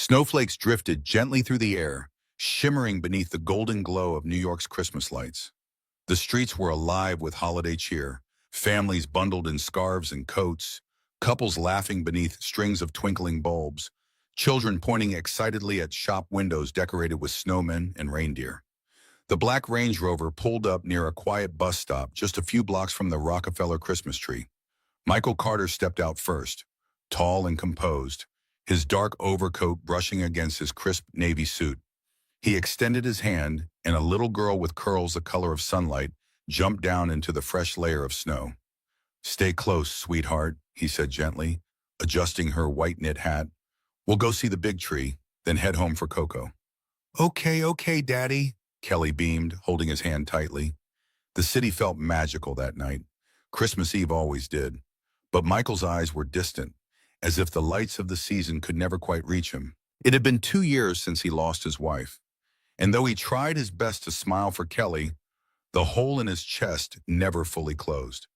Snowflakes drifted gently through the air, shimmering beneath the golden glow of New York's Christmas lights. The streets were alive with holiday cheer, families bundled in scarves and coats, couples laughing beneath strings of twinkling bulbs, children pointing excitedly at shop windows decorated with snowmen and reindeer. The black Range Rover pulled up near a quiet bus stop just a few blocks from the Rockefeller Christmas tree. Michael Carter stepped out first, tall and composed, his dark overcoat brushing against his crisp navy suit. He extended his hand, and a little girl with curls the color of sunlight jumped down into the fresh layer of snow. "Stay close, sweetheart," he said gently, adjusting her white knit hat. "We'll go see the big tree, then head home for Coco." Okay, Daddy," Kelly beamed, holding his hand tightly. The city felt magical that night. Christmas Eve always did. But Michael's eyes were distant, as if the lights of the season could never quite reach him. It had been 2 years since he lost his wife. And though he tried his best to smile for Kelly, the hole in his chest never fully closed.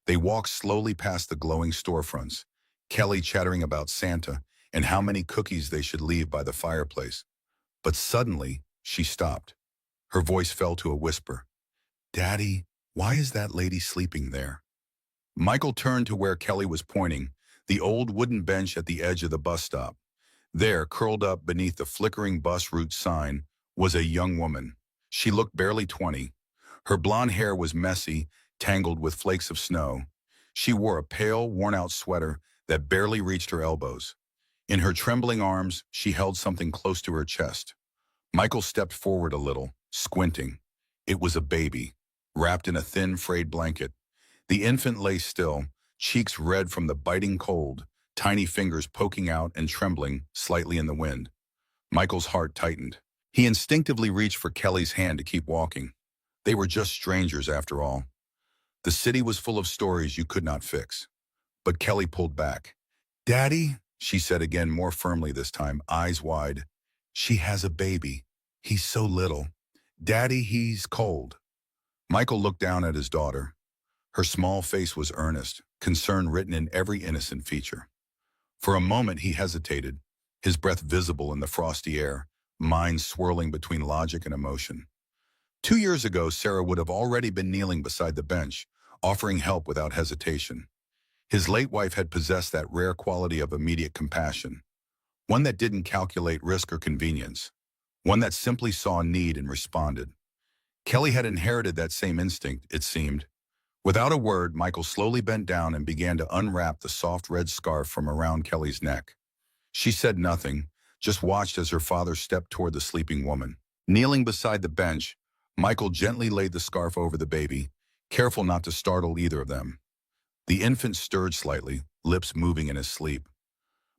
They walked slowly past the glowing storefronts, Kelly chattering about Santa and how many cookies they should leave by the fireplace. But suddenly, she stopped. Her voice fell to a whisper. "Daddy, why is that lady sleeping there?" Michael turned to where Kelly was pointing, the old wooden bench at the edge of the bus stop. There, curled up beneath the flickering bus route sign, was a young woman. She looked barely 20. Her blonde hair was messy, tangled with flakes of snow. She wore a pale, worn-out sweater that barely reached her elbows. In her trembling arms, she held something close to her chest. Michael stepped forward a little, squinting. It was a baby, wrapped in a thin, frayed blanket. The infant lay still, cheeks red from the biting cold, tiny fingers poking out and trembling slightly in the wind. Michael's heart tightened. He instinctively reached for Kelly's hand to keep walking. They were just strangers after all. The city was full of stories you could not fix. But Kelly pulled back. "Daddy," she said again, more firmly this time, eyes wide. "She has a baby. He's so little. Daddy, he's cold." Michael looked down at his daughter. Her small face was earnest, concern written in every innocent feature. For a moment he hesitated, his breath visible in the frosty air, mind swirling between logic and emotion. 2 years ago, Sarah would have already been kneeling beside the bench, offering help without hesitation. His late wife had possessed that rare quality of immediate compassion, one that didn't calculate risk or convenience, one that simply saw need and responded. Kelly had inherited that same instinct, it seemed. Without a word, Michael slowly bent down and began to unwrap the soft red scarf from around Kelly's neck. She said nothing, just watched as her father stepped toward the sleeping woman. Kneeling beside the bench, Michael gently laid the scarf over the baby, careful not to startle either of them. The infant stirred slightly, lips moving in his sleep.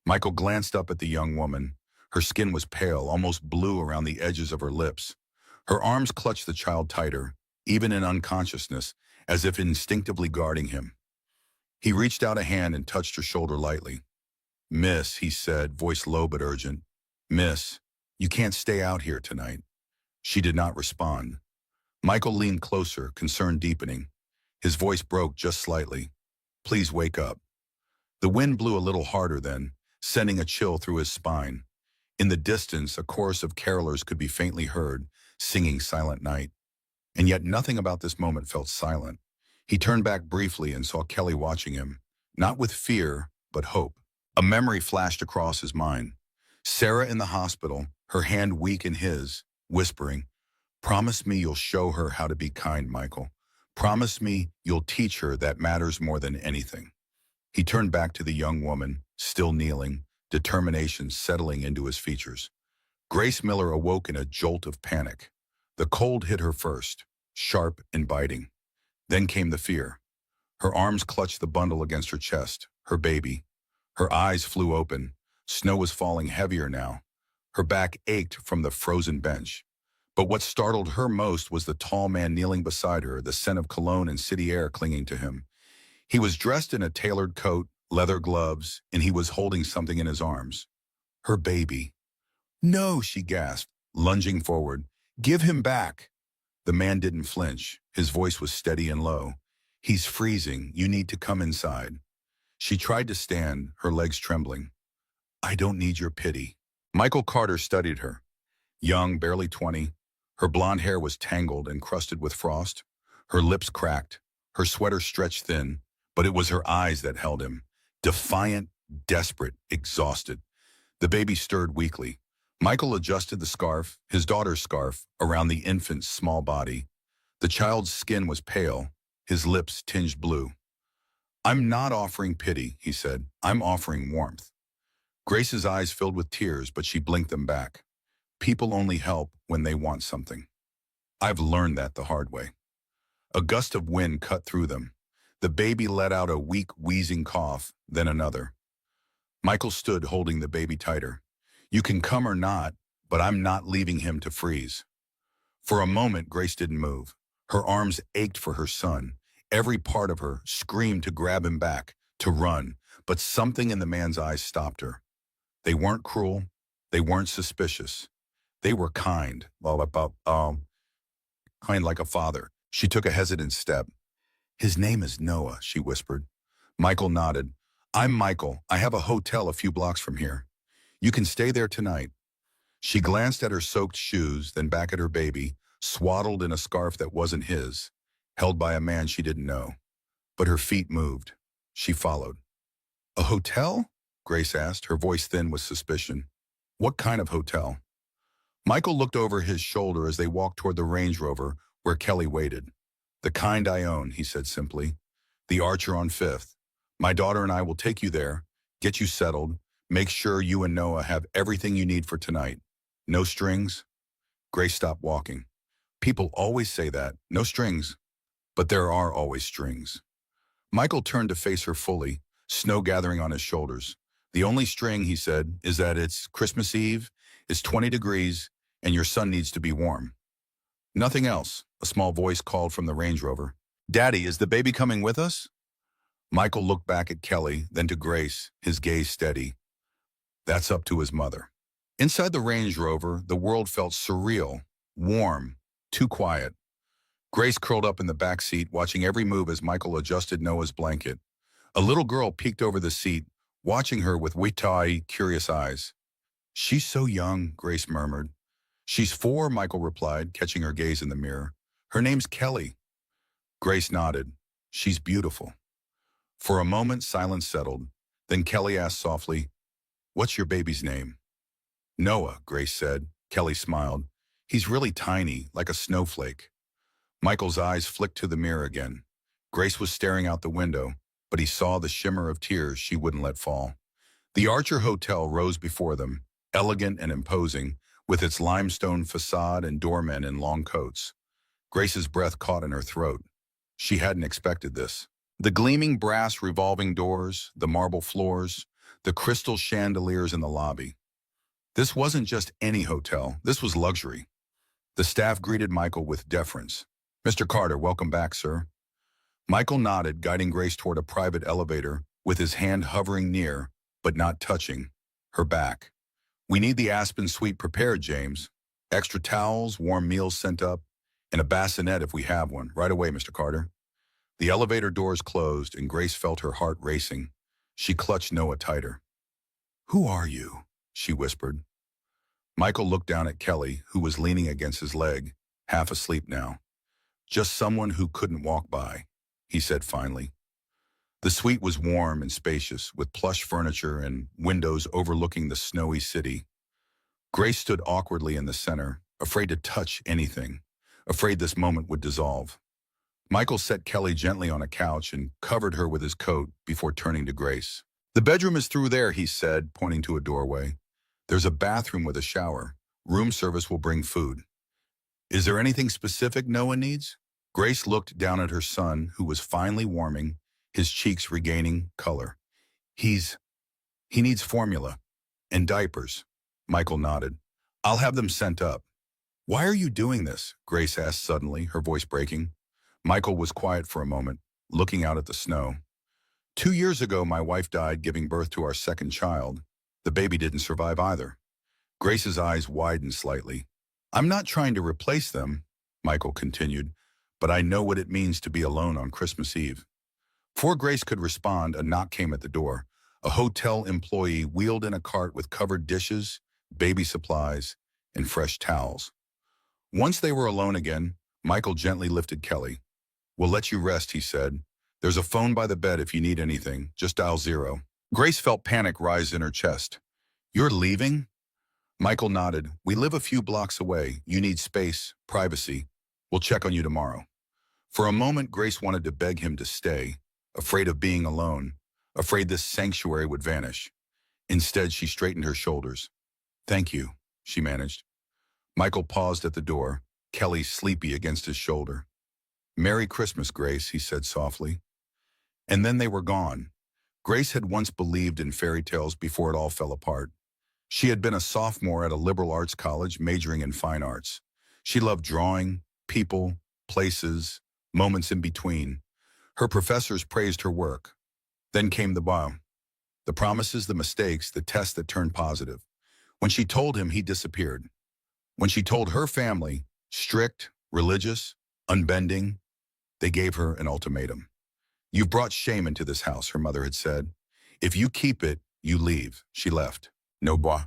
Michael glanced up at the young woman. Her skin was pale, almost blue around the edges of her lips. Her arms clutched the child tighter, even in unconsciousness, as if instinctively guarding him. He reached out a hand and touched her shoulder lightly. "Miss," he said, voice low but urgent. "Miss, you can't stay out here tonight." She did not respond. Michael leaned closer, concern deepening. His voice broke just slightly. "Please wake up." The wind blew a little harder then, sending a chill through his spine. In the distance, a chorus of carolers could be faintly heard, singing Silent Night. And yet nothing about this moment felt silent. He turned back briefly and saw Kelly watching him, not with fear, but hope. A memory flashed across his mind. Sarah in the hospital, her hand weak in his, whispering, "Promise me you'll show her how to be kind, Michael. Promise me you'll teach her that matters more than anything." He turned back to the young woman, still kneeling, determination settling into his features. Grace Miller awoke in a jolt of panic. The cold hit her first, sharp and biting. Then came the fear. Her arms clutched the bundle against her chest, her baby. Her eyes flew open. Snow was falling heavier now. Her back ached from the frozen bench. But what startled her most was the tall man kneeling beside her, the scent of cologne and city air clinging to him. He was dressed in a tailored coat, leather gloves, and he was holding something in his arms. Her baby. "No," she gasped, lunging forward. "Give him back." The man didn't flinch. His voice was steady and low. "He's freezing. You need to come inside." She tried to stand, her legs trembling. "I don't need your pity." Michael Carter studied her. Young, barely 20, her blonde hair was tangled and crusted with frost. Her lips cracked, her sweater stretched thin, but it was her eyes that held him. Defiant, desperate, exhausted. The baby stirred weakly. Michael adjusted the scarf, his daughter's scarf, around the infant's small body. The child's skin was pale, his lips tinged blue. "I'm not offering pity," he said. "I'm offering warmth." Grace's eyes filled with tears, but she blinked them back. People only help when they want something. I've learned that the hard way. A gust of wind cut through them. The baby let out a weak, wheezing cough, then another. Michael stood holding the baby tighter. "You can come or not, but I'm not leaving him to freeze." For a moment, Grace didn't move. Her arms ached for her son. Every part of her screamed to grab him back, to run, but something in the man's eyes stopped her. They weren't cruel. They weren't suspicious. They were kind, kind like a father. She took a hesitant step. "His name is Noah," she whispered. Michael nodded. "I'm Michael. I have a hotel a few blocks from here. You can stay there tonight." She glanced at her soaked shoes, then back at her baby, swaddled in a scarf that wasn't his, held by a man she didn't know. But her feet moved. She followed. "A hotel?" Grace asked, her voice thin with suspicion. "What kind of hotel?" Michael looked over his shoulder as they walked toward the Range Rover where Kelly waited. "The kind I own," he said simply. "The Archer on 5th. My daughter and I will take you there, get you settled, make sure you and Noah have everything you need for tonight. No strings?" Grace stopped walking. "People always say that, no strings. But there are always strings." Michael turned to face her fully, snow gathering on his shoulders. "The only string," he said, "is that it's Christmas Eve, it's 20 degrees, and your son needs to be warm." "Nothing else," a small voice called from the Range Rover. "Daddy, is the baby coming with us?" Michael looked back at Kelly, then to Grace, his gaze steady. "That's up to his mother." Inside the Range Rover, the world felt surreal, warm, too quiet. Grace curled up in the back seat, watching every move as Michael adjusted Noah's blanket. A little girl peeked over the seat, watching her with wide, curious eyes. "She's so young," Grace murmured. "She's 4, Michael replied, catching her gaze in the mirror. "Her name's Kelly." Grace nodded. "She's beautiful." For a moment, silence settled. Then Kelly asked softly, "What's your baby's name?" "Noah," Grace said. Kelly smiled. "He's really tiny, like a snowflake." Michael's eyes flicked to the mirror again. Grace was staring out the window, but he saw the shimmer of tears she wouldn't let fall. The Archer Hotel rose before them, elegant and imposing, with its limestone facade and doormen in long coats. Grace's breath caught in her throat. She hadn't expected this. The gleaming brass revolving doors, the marble floors, the crystal chandeliers in the lobby. This wasn't just any hotel, this was luxury. The staff greeted Michael with deference. "Mr. Carter, welcome back, sir." Michael nodded, guiding Grace toward a private elevator, with his hand hovering near, but not touching, her back. "We need the Aspen suite prepared, James. Extra towels, warm meals sent up, and a bassinet if we have one. Right away, Mr. Carter." The elevator doors closed, and Grace felt her heart racing. She clutched Noah tighter. "Who are you?" she whispered. Michael looked down at Kelly, who was leaning against his leg, half asleep now. "Just someone who couldn't walk by," he said finally. The suite was warm and spacious, with plush furniture and windows overlooking the snowy city. Grace stood awkwardly in the center, afraid to touch anything, afraid this moment would dissolve. Michael set Kelly gently on a couch and covered her with his coat before turning to Grace. "The bedroom is through there," he said, pointing to a doorway. "There's a bathroom with a shower. Room service will bring food." "Is there anything specific Noah needs?" Grace looked down at her son, who was finally warming, his cheeks regaining color. He needs formula and diapers." Michael nodded. "I'll have them sent up." "Why are you doing this?" Grace asked suddenly, her voice breaking. Michael was quiet for a moment, looking out at the snow. 2 years ago, my wife died giving birth to our second child. The baby didn't survive either." Grace's eyes widened slightly. "I'm not trying to replace them," Michael continued, "but I know what it means to be alone on Christmas Eve." Before Grace could respond, a knock came at the door. A hotel employee wheeled in a cart with covered dishes, baby supplies, and fresh towels. Once they were alone again, Michael gently lifted Kelly. "We'll let you rest," he said. "There's a phone by the bed if you need anything. Just dial 0. Grace felt panic rise in her chest. "You're leaving?" Michael nodded. "We live a few blocks away. You need space, privacy. We'll check on you tomorrow." For a moment, Grace wanted to beg him to stay, afraid of being alone, afraid this sanctuary would vanish. Instead, she straightened her shoulders. "Thank you," she managed. Michael paused at the door, Kelly sleepy against his shoulder. "Merry Christmas, Grace," he said softly. And then they were gone. Grace had once believed in fairy tales before it all fell apart. She had been a sophomore at a liberal arts college majoring in fine arts. She loved drawing, people, places, moments in between. Her professors praised her work. Then came the bomb. The promises, the mistakes, the tests that turned positive. When she told him, he disappeared. When she told her family, strict, religious, unbending, they gave her an ultimatum. "You've brought shame into this house," her mother had said. "If you keep it, you leave." She left. No bois.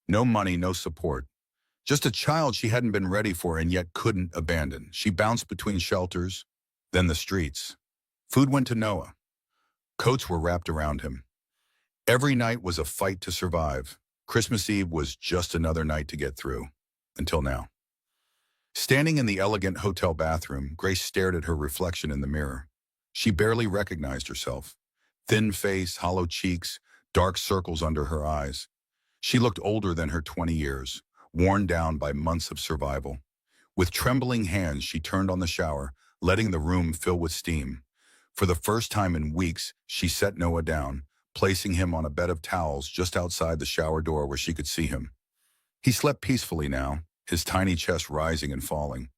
No money, no support. Just a child she hadn't been ready for and yet couldn't abandon. She bounced between shelters, then the streets. Food went to Noah. Coats were wrapped around him. Every night was a fight to survive. Christmas Eve was just another night to get through. Until now. Standing in the elegant hotel bathroom, Grace stared at her reflection in the mirror. She barely recognized herself. Thin face, hollow cheeks, dark circles under her eyes. She looked older than her 20 years, worn down by months of survival. With trembling hands, she turned on the shower, letting the room fill with steam. For the first time in weeks, she set Noah down, placing him on a bed of towels just outside the shower door where she could see him. He slept peacefully now, his tiny chest rising and falling.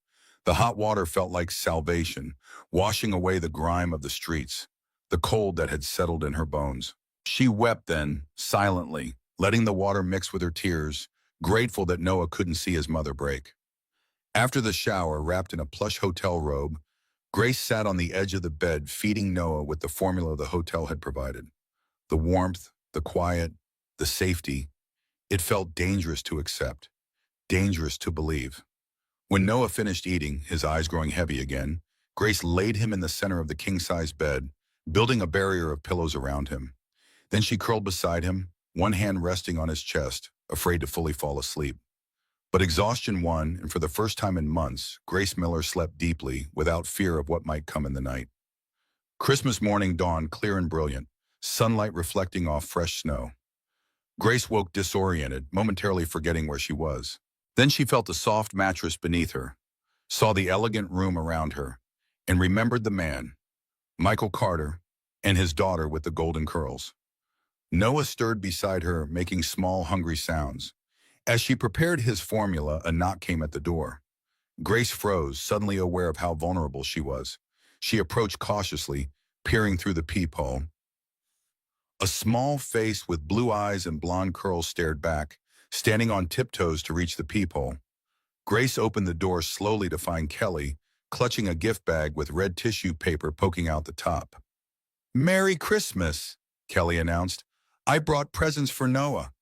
The hot water felt like salvation, washing away the grime of the streets, the cold that had settled in her bones. She wept then, silently, letting the water mix with her tears, grateful that Noah couldn't see his mother break. After the shower, wrapped in a plush hotel robe, Grace sat on the edge of the bed, feeding Noah with the formula the hotel had provided. The warmth, the quiet, the safety. It felt dangerous to accept, dangerous to believe. When Noah finished eating, his eyes growing heavy again, Grace laid him in the center of the king-size bed, building a barrier of pillows around him. Then she curled beside him, one hand resting on his chest, afraid to fully fall asleep. But exhaustion won, and for the first time in months, Grace Miller slept deeply, without fear of what might come in the night. Christmas morning dawned clear and brilliant, sunlight reflecting off fresh snow. Grace woke disoriented, momentarily forgetting where she was. Then she felt the soft mattress beneath her, saw the elegant room around her, and remembered the man, Michael Carter, and his daughter with the golden curls. Noah stirred beside her, making small, hungry sounds. As she prepared his formula, a knock came at the door. Grace froze, suddenly aware of how vulnerable she was. She approached cautiously, peering through the peephole. A small face with blue eyes and blonde curls stared back, standing on tiptoes to reach the peephole. Grace opened the door slowly to find Kelly, clutching a gift bag with red tissue paper poking out the top. "Merry Christmas," Kelly announced. "I brought presents for Noah."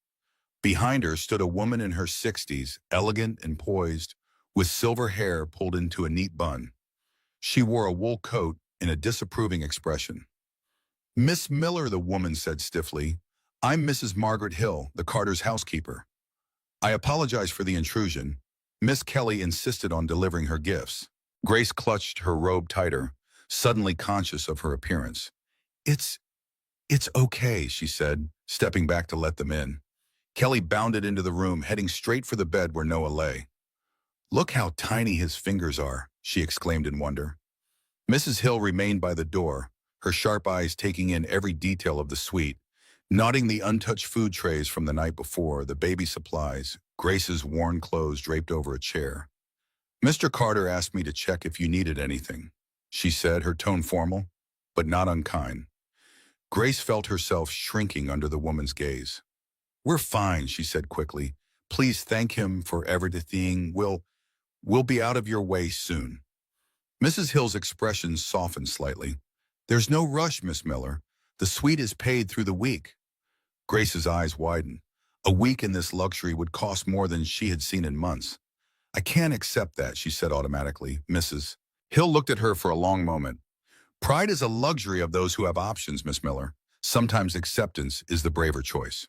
Behind her stood a woman in her 60s, elegant and poised, with silver hair pulled into a neat bun. She wore a wool coat and a disapproving expression. "Miss Miller," the woman said stiffly. "I'm Mrs. Margaret Hill, the Carters' housekeeper." "I apologize for the intrusion." Miss Kelly insisted on delivering her gifts. Grace clutched her robe tighter, suddenly conscious of her appearance. It's okay," she said, stepping back to let them in. Kelly bounded into the room, heading straight for the bed where Noah lay. "Look how tiny his fingers are," she exclaimed in wonder. Mrs. Hill remained by the door, her sharp eyes taking in every detail of the suite, nodding the untouched food trays from the night before, the baby supplies, Grace's worn clothes draped over a chair. "Mr. Carter asked me to check if you needed anything," she said, her tone formal, but not unkind. Grace felt herself shrinking under the woman's gaze. "We're fine," she said quickly. "Please thank him for everything. We'll be out of your way soon." Mrs. Hill's expression softened slightly. "There's no rush, Miss Miller. The suite is paid through the week." Grace's eyes widened. A week in this luxury would cost more than she had seen in months. I can't accept that, she said automatically, Mrs. Hill looked at her for a long moment. Pride is a luxury of those who have options, Miss Miller. Sometimes acceptance is the braver choice.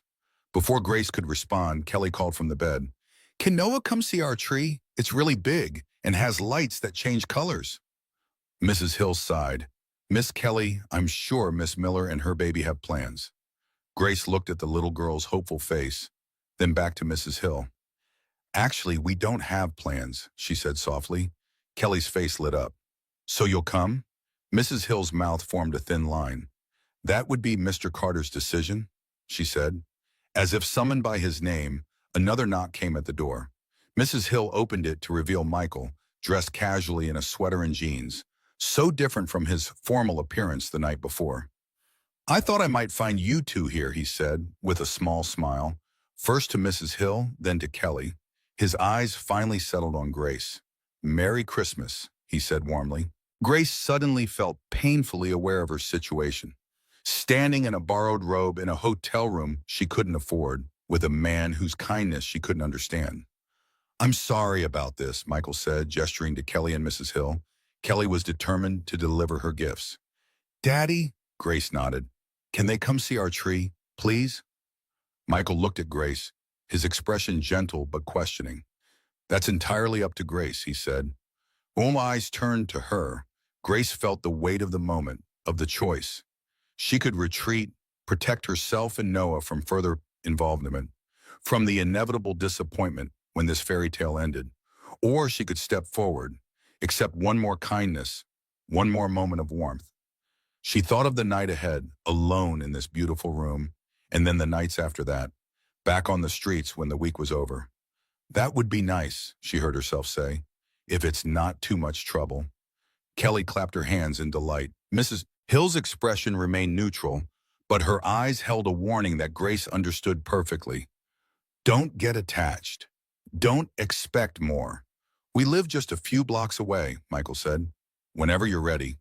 Before Grace could respond, Kelly called from the bed. Can Noah come see our tree? It's really big and has lights that change colors. Mrs. Hill sighed. Miss Kelly, I'm sure Miss Miller and her baby have plans. Grace looked at the little girl's hopeful face, then back to Mrs. Hill. Actually, we don't have plans, she said softly. Kelly's face lit up. So you'll come? Mrs. Hill's mouth formed a thin line. That would be Mr. Carter's decision, she said. As if summoned by his name, another knock came at the door. Mrs. Hill opened it to reveal Michael, dressed casually in a sweater and jeans, so different from his formal appearance the night before. I thought I might find you two here, he said, with a small smile, first to Mrs. Hill, then to Kelly. His eyes finally settled on Grace. Merry Christmas, he said warmly. Grace suddenly felt painfully aware of her situation. Standing in a borrowed robe in a hotel room she couldn't afford, with a man whose kindness she couldn't understand. I'm sorry about this, Michael said, gesturing to Kelly and Mrs. Hill. Kelly was determined to deliver her gifts. Daddy, Grace nodded. Can they come see our tree, please? Michael looked at Grace, his expression gentle but questioning. That's entirely up to Grace, he said. All eyes turned to her. Grace felt the weight of the moment, of the choice. She could retreat, protect herself and Noah from further involvement, from the inevitable disappointment when this fairy tale ended. Or she could step forward, accept one more kindness, one more moment of warmth. She thought of the night ahead, alone in this beautiful room, and then the nights after that, back on the streets when the week was over. That would be nice, she heard herself say, if it's not too much trouble. Kelly clapped her hands in delight. Mrs. Hill's expression remained neutral, but her eyes held a warning that Grace understood perfectly. Don't get attached. Don't expect more. We live just a few blocks away, Michael said. Whenever you're ready.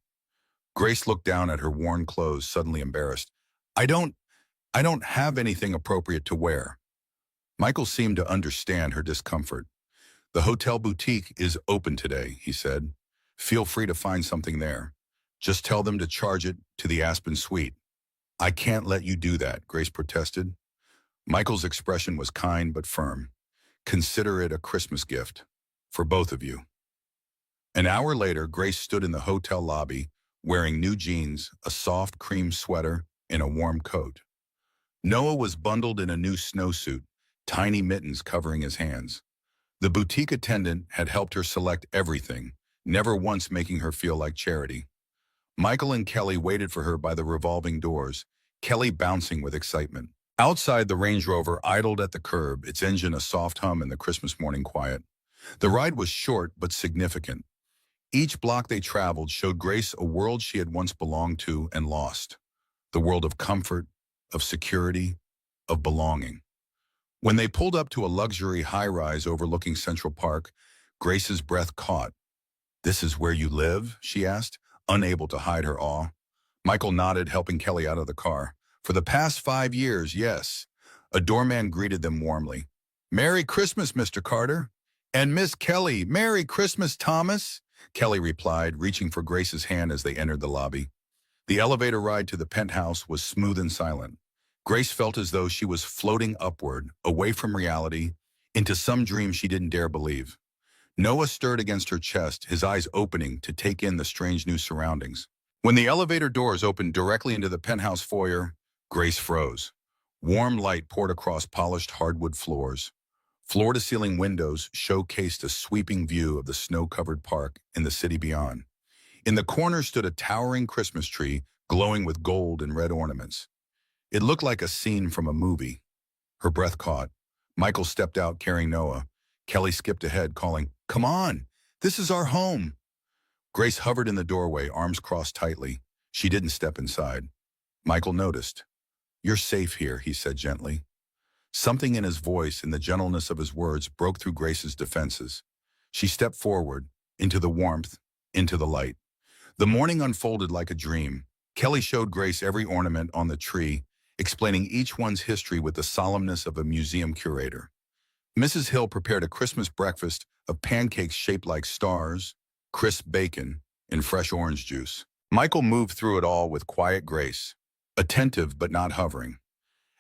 Grace looked down at her worn clothes, suddenly embarrassed. I don't have anything appropriate to wear. Michael seemed to understand her discomfort. The hotel boutique is open today, he said. Feel free to find something there. Just tell them to charge it to the Aspen Suite. I can't let you do that, Grace protested. Michael's expression was kind but firm. Consider it a Christmas gift. For both of you. An hour later, Grace stood in the hotel lobby, wearing new jeans, a soft cream sweater, and a warm coat. Noah was bundled in a new snowsuit, tiny mittens covering his hands. The boutique attendant had helped her select everything, never once making her feel like charity. Michael and Kelly waited for her by the revolving doors, Kelly bouncing with excitement. Outside, the Range Rover idled at the curb, its engine a soft hum in the Christmas morning quiet. The ride was short but significant. Each block they traveled showed Grace a world she had once belonged to and lost. The world of comfort, of security, of belonging. When they pulled up to a luxury high-rise overlooking Central Park, Grace's breath caught. This is where you live? She asked, unable to hide her awe. Michael nodded, helping Kelly out of the car. For the past 5 years, yes. A doorman greeted them warmly. Merry Christmas, Mr. Carter. And Miss Kelly, Merry Christmas, Thomas. Kelly replied, reaching for Grace's hand as they entered the lobby. The elevator ride to the penthouse was smooth and silent. Grace felt as though she was floating upward, away from reality, into some dream she didn't dare believe. Noah stirred against her chest, his eyes opening to take in the strange new surroundings. When the elevator doors opened directly into the penthouse foyer, Grace froze. Warm light poured across polished hardwood floors. Floor-to-ceiling windows showcased a sweeping view of the snow-covered park and the city beyond. In the corner stood a towering Christmas tree, glowing with gold and red ornaments. It looked like a scene from a movie. Her breath caught. Michael stepped out carrying Noah. Kelly skipped ahead, calling, Come on, this is our home. Grace hovered in the doorway, arms crossed tightly. She didn't step inside. Michael noticed. You're safe here, he said gently. Something in his voice and the gentleness of his words broke through Grace's defenses. She stepped forward, into the warmth, into the light. The morning unfolded like a dream. Kelly showed Grace every ornament on the tree, explaining each one's history with the solemnness of a museum curator. Mrs. Hill prepared a Christmas breakfast of pancakes shaped like stars, crisp bacon, and fresh orange juice. Michael moved through it all with quiet grace, attentive but not hovering.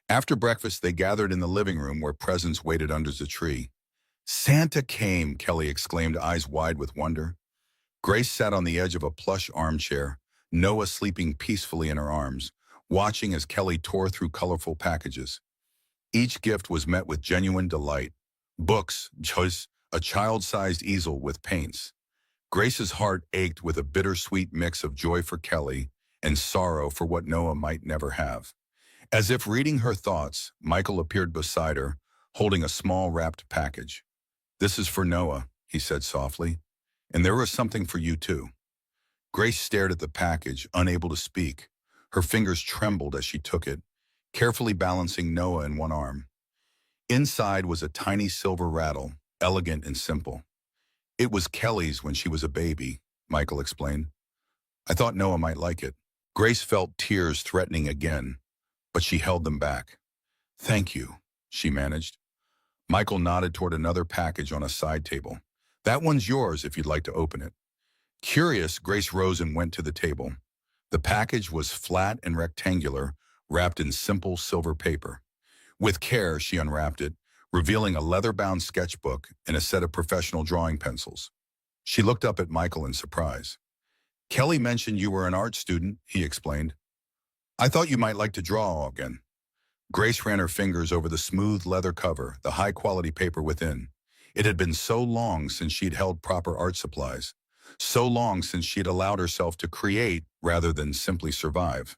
After breakfast, they gathered in the living room where presents waited under the tree. "Santa came," Kelly exclaimed, eyes wide with wonder. Grace sat on the edge of a plush armchair, Noah sleeping peacefully in her arms, watching as Kelly tore through colorful packages. Each gift was met with genuine delight. Books, choice, a child-sized easel with paints. Grace's heart ached with a bittersweet mix of joy for Kelly and sorrow for what Noah might never have. As if reading her thoughts, Michael appeared beside her, holding a small wrapped package. "This is for Noah," he said softly, "and there was something for you too." Grace stared at the package, unable to speak. Her fingers trembled as she took it, carefully balancing Noah in one arm. Inside was a tiny silver rattle, elegant and simple. "It was Kelly's when she was a baby," Michael explained. "I thought Noah might like it." Grace felt tears threatening again, but she held them back. "Thank you," she managed. Michael nodded toward another package on a side table. "That one's yours if you'd like to open it." Curious, Grace rose and went to the table. The package was flat and rectangular, wrapped in simple silver paper. With care, she unwrapped it, revealing a leather-bound sketchbook and a set of professional drawing pencils. She looked up at Michael in surprise. "Kelly mentioned you were an art student," he explained. "I thought you might like to draw again." Grace ran her fingers over the smooth leather cover, the high-quality paper within. It had been so long since she'd held proper art supplies, so long since she'd allowed herself to create rather than simply survive.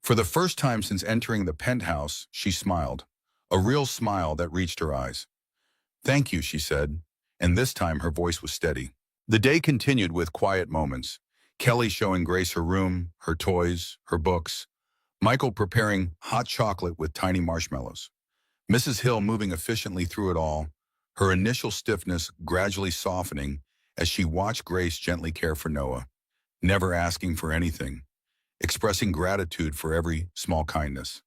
For the first time since entering the penthouse, she smiled, a real smile that reached her eyes. "Thank you," she said, and this time her voice was steady. The day continued with quiet moments, Kelly showing Grace her room, her toys, her books, Michael preparing hot chocolate with tiny marshmallows, Mrs. Hill moving efficiently through it all, her initial stiffness gradually softening as she watched Grace gently care for Noah, never asking for anything, expressing gratitude for every small kindness.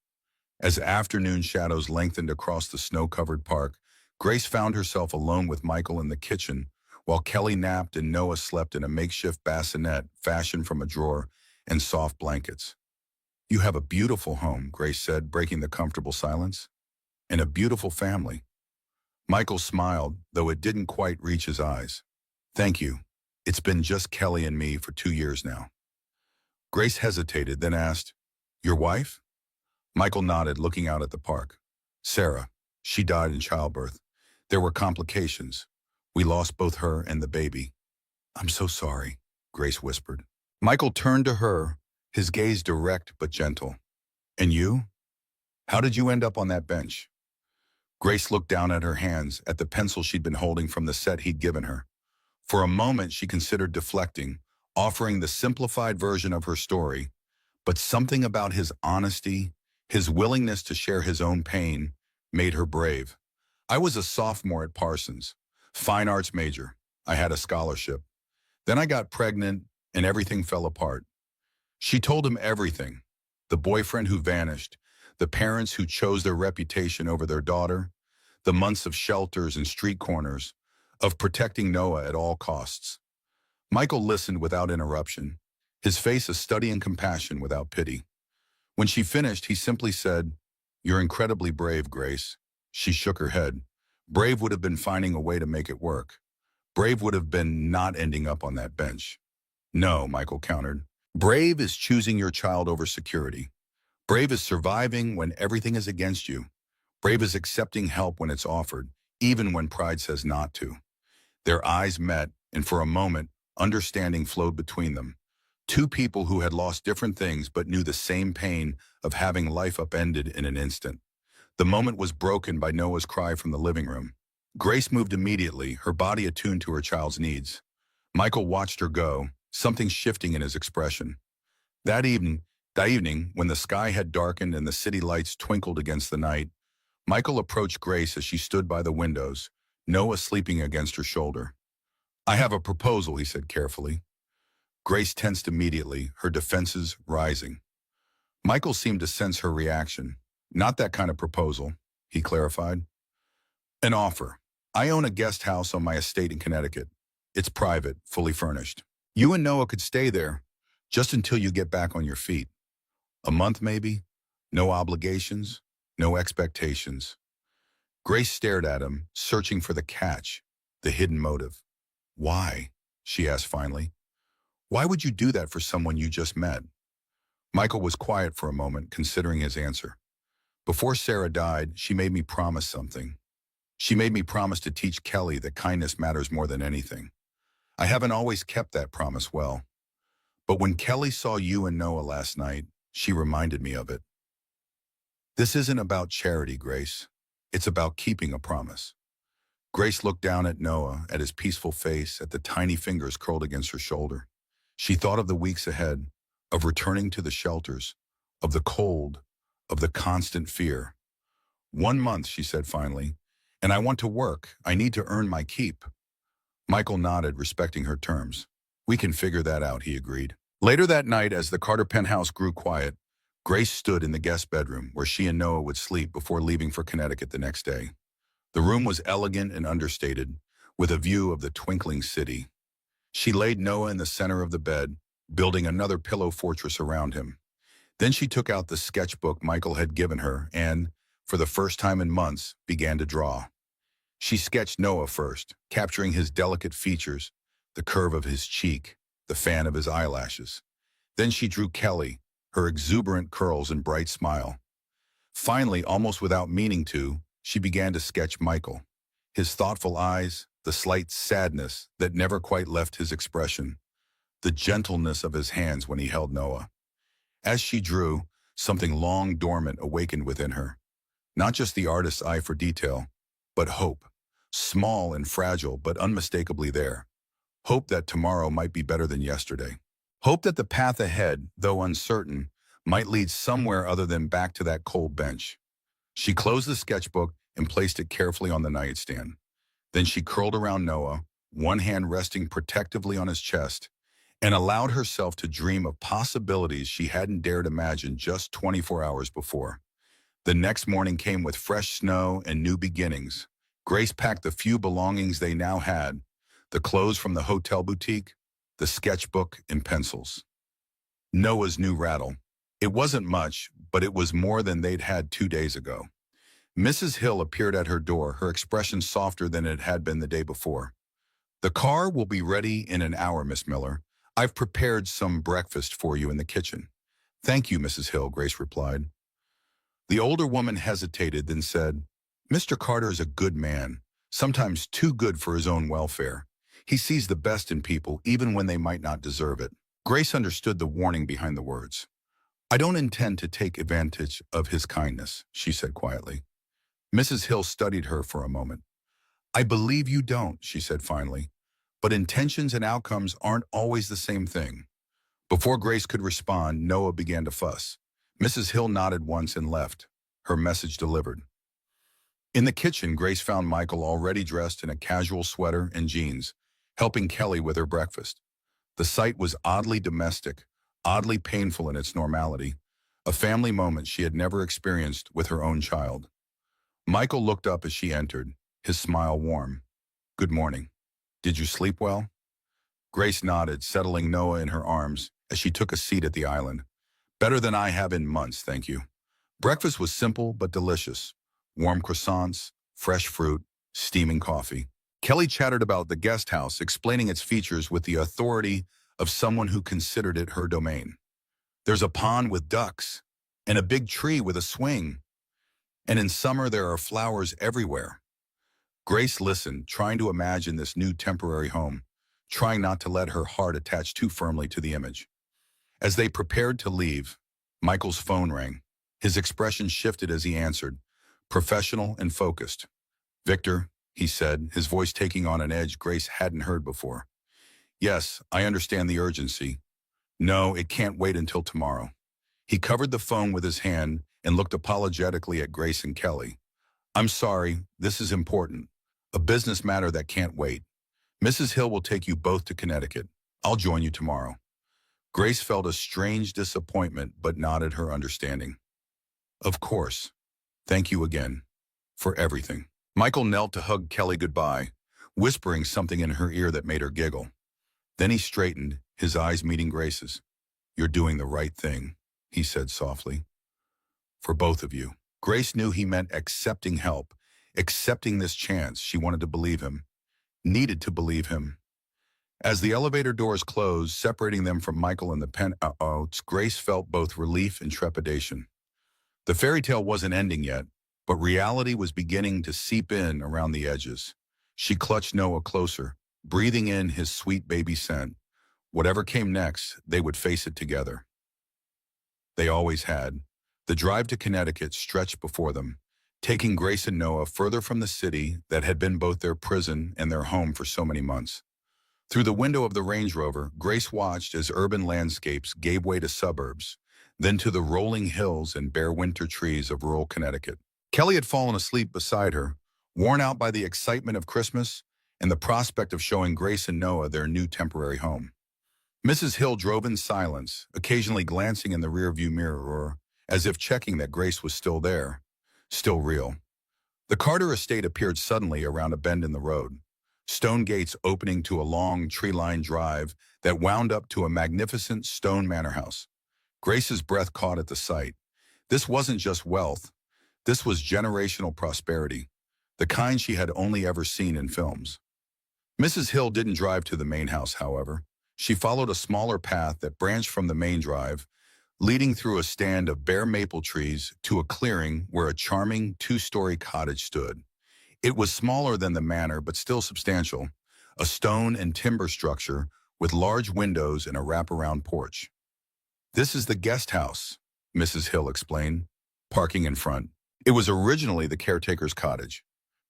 As afternoon shadows lengthened across the snow-covered park, Grace found herself alone with Michael in the kitchen, while Kelly napped and Noah slept in a makeshift bassinet fashioned from a drawer and soft blankets. "You have a beautiful home," Grace said, breaking the comfortable silence. "And a beautiful family." Michael smiled, though it didn't quite reach his eyes. "Thank you. It's been just Kelly and me for 2 years now." Grace hesitated, then asked, "Your wife?" Michael nodded, looking out at the park. "Sarah. She died in childbirth. There were complications. We lost both her and the baby." "I'm so sorry," Grace whispered. Michael turned to her, his gaze direct but gentle. "And you? How did you end up on that bench?" Grace looked down at her hands, at the pencil she'd been holding from the set he'd given her. For a moment, she considered deflecting, offering the simplified version of her story, but something about his honesty, his willingness to share his own pain, made her brave. "I was a sophomore at Parsons, fine arts major. I had a scholarship. Then I got pregnant and everything fell apart." She told him everything: the boyfriend who vanished, the parents who chose their reputation over their daughter, the months of shelters and street corners, of protecting Noah at all costs. Michael listened without interruption, his face a study in compassion without pity. When she finished, he simply said, "You're incredibly brave, Grace." She shook her head. Brave would have been finding a way to make it work. Brave would have been not ending up on that bench. "No," Michael countered. "Brave is choosing your child over security. Brave is surviving when everything is against you. Brave is accepting help when it's offered, even when pride says not to." Their eyes met, and for a moment, understanding flowed between them. Two people who had lost different things but knew the same pain of having life upended in an instant. The moment was broken by Noah's cry from the living room. Grace moved immediately, her body attuned to her child's needs. Michael watched her go, something shifting in his expression. That evening, when the sky had darkened and the city lights twinkled against the night, Michael approached Grace as she stood by the windows, Noah sleeping against her shoulder. "I have a proposal," he said carefully. Grace tensed immediately, her defenses rising. Michael seemed to sense her reaction. Not that kind of proposal, he clarified. An offer. I own a guest house on my estate in Connecticut. It's private, fully furnished. You and Noah could stay there just until you get back on your feet. A month maybe? No obligations, no expectations. Grace stared at him, searching for the catch, the hidden motive. Why? She asked finally. Why would you do that for someone you just met? Michael was quiet for a moment, considering his answer. Before Sarah died, she made me promise something. She made me promise to teach Kelly that kindness matters more than anything. I haven't always kept that promise well. But when Kelly saw you and Noah last night, she reminded me of it. This isn't about charity, Grace. It's about keeping a promise. Grace looked down at Noah, at his peaceful face, at the tiny fingers curled against her shoulder. She thought of the weeks ahead, of returning to the shelters, of the cold, of the constant fear. 1 month, she said finally, and I want to work. I need to earn my keep. Michael nodded, respecting her terms. We can figure that out, he agreed. Later that night, as the Carter penthouse grew quiet, Grace stood in the guest bedroom where she and Noah would sleep before leaving for Connecticut the next day. The room was elegant and understated, with a view of the twinkling city. She laid Noah in the center of the bed, building another pillow fortress around him. Then she took out the sketchbook Michael had given her and, for the first time in months, began to draw. She sketched Noah first, capturing his delicate features, the curve of his cheek, the fan of his eyelashes. Then she drew Kelly, her exuberant curls and bright smile. Finally, almost without meaning to, she began to sketch Michael. His thoughtful eyes, the slight sadness that never quite left his expression, the gentleness of his hands when he held Noah. As she drew, something long dormant awakened within her. Not just the artist's eye for detail, but hope. Small and fragile, but unmistakably there. Hope that tomorrow might be better than yesterday. Hope that the path ahead, though uncertain, might lead somewhere other than back to that cold bench. She closed the sketchbook and placed it carefully on the nightstand. Then she curled around Noah, one hand resting protectively on his chest, and allowed herself to dream of possibilities she hadn't dared imagine just 24 hours before. The next morning came with fresh snow and new beginnings. Grace packed the few belongings they now had, the clothes from the hotel boutique, the sketchbook and pencils. Noah's new rattle. It wasn't much, but it was more than they'd had 2 days ago. Mrs. Hill appeared at her door, her expression softer than it had been the day before. The car will be ready in an hour, Miss Miller. I've prepared some breakfast for you in the kitchen. Thank you, Mrs. Hill, Grace replied. The older woman hesitated, then said, Mr. Carter is a good man, sometimes too good for his own welfare. He sees the best in people, even when they might not deserve it. Grace understood the warning behind the words. I don't intend to take advantage of his kindness, she said quietly. Mrs. Hill studied her for a moment. I believe you don't, she said finally, but intentions and outcomes aren't always the same thing. Before Grace could respond, Noah began to fuss. Mrs. Hill nodded once and left, her message delivered. In the kitchen, Grace found Michael already dressed in a casual sweater and jeans, helping Kelly with her breakfast. The sight was oddly domestic, oddly painful in its normality, a family moment she had never experienced with her own child. Michael looked up as she entered, his smile warm. Good morning. Did you sleep well? Grace nodded, settling Noah in her arms as she took a seat at the island. Better than I have in months, thank you. Breakfast was simple but delicious. Warm croissants, fresh fruit, steaming coffee. Kelly chattered about the guest house, explaining its features with the authority of someone who considered it her domain. There's a pond with ducks, and a big tree with a swing. And in summer there are flowers everywhere. Grace listened, trying to imagine this new temporary home, trying not to let her heart attach too firmly to the image. As they prepared to leave, Michael's phone rang. His expression shifted as he answered, professional and focused. Victor, he said, his voice taking on an edge Grace hadn't heard before. Yes, I understand the urgency. No, it can't wait until tomorrow. He covered the phone with his hand and looked apologetically at Grace and Kelly. I'm sorry, this is important. A business matter that can't wait. Mrs. Hill will take you both to Connecticut. I'll join you tomorrow. Grace felt a strange disappointment but nodded her understanding. Of course. Thank you again for everything. Michael knelt to hug Kelly goodbye, whispering something in her ear that made her giggle. Then he straightened, his eyes meeting Grace's. You're doing the right thing, he said softly. For both of you. Grace knew he meant accepting help, accepting this chance. She wanted to believe him, needed to believe him. As the elevator doors closed, separating them from Michael and the penthouse, Grace felt both relief and trepidation. The fairy tale wasn't ending yet, but reality was beginning to seep in around the edges. She clutched Noah closer, breathing in his sweet baby scent. Whatever came next, they would face it together. They always had. The drive to Connecticut stretched before them, taking Grace and Noah further from the city that had been both their prison and their home for so many months. Through the window of the Range Rover, Grace watched as urban landscapes gave way to suburbs, then to the rolling hills and bare winter trees of rural Connecticut. Kelly had fallen asleep beside her, worn out by the excitement of Christmas and the prospect of showing Grace and Noah their new temporary home. Mrs. Hill drove in silence, occasionally glancing in the rearview mirror, as if checking that Grace was still there, still real. The Carter estate appeared suddenly around a bend in the road, stone gates opening to a long, tree-lined drive that wound up to a magnificent stone manor house. Grace's breath caught at the sight. This wasn't just wealth. This was generational prosperity, the kind she had only ever seen in films. Mrs. Hill didn't drive to the main house, however. She followed a smaller path that branched from the main drive, leading through a stand of bare maple trees to a clearing where a charming two-story cottage stood. It was smaller than the manor, but still substantial, a stone and timber structure with large windows and a wraparound porch. This is the guest house, Mrs. Hill explained, parking in front. It was originally the caretaker's cottage.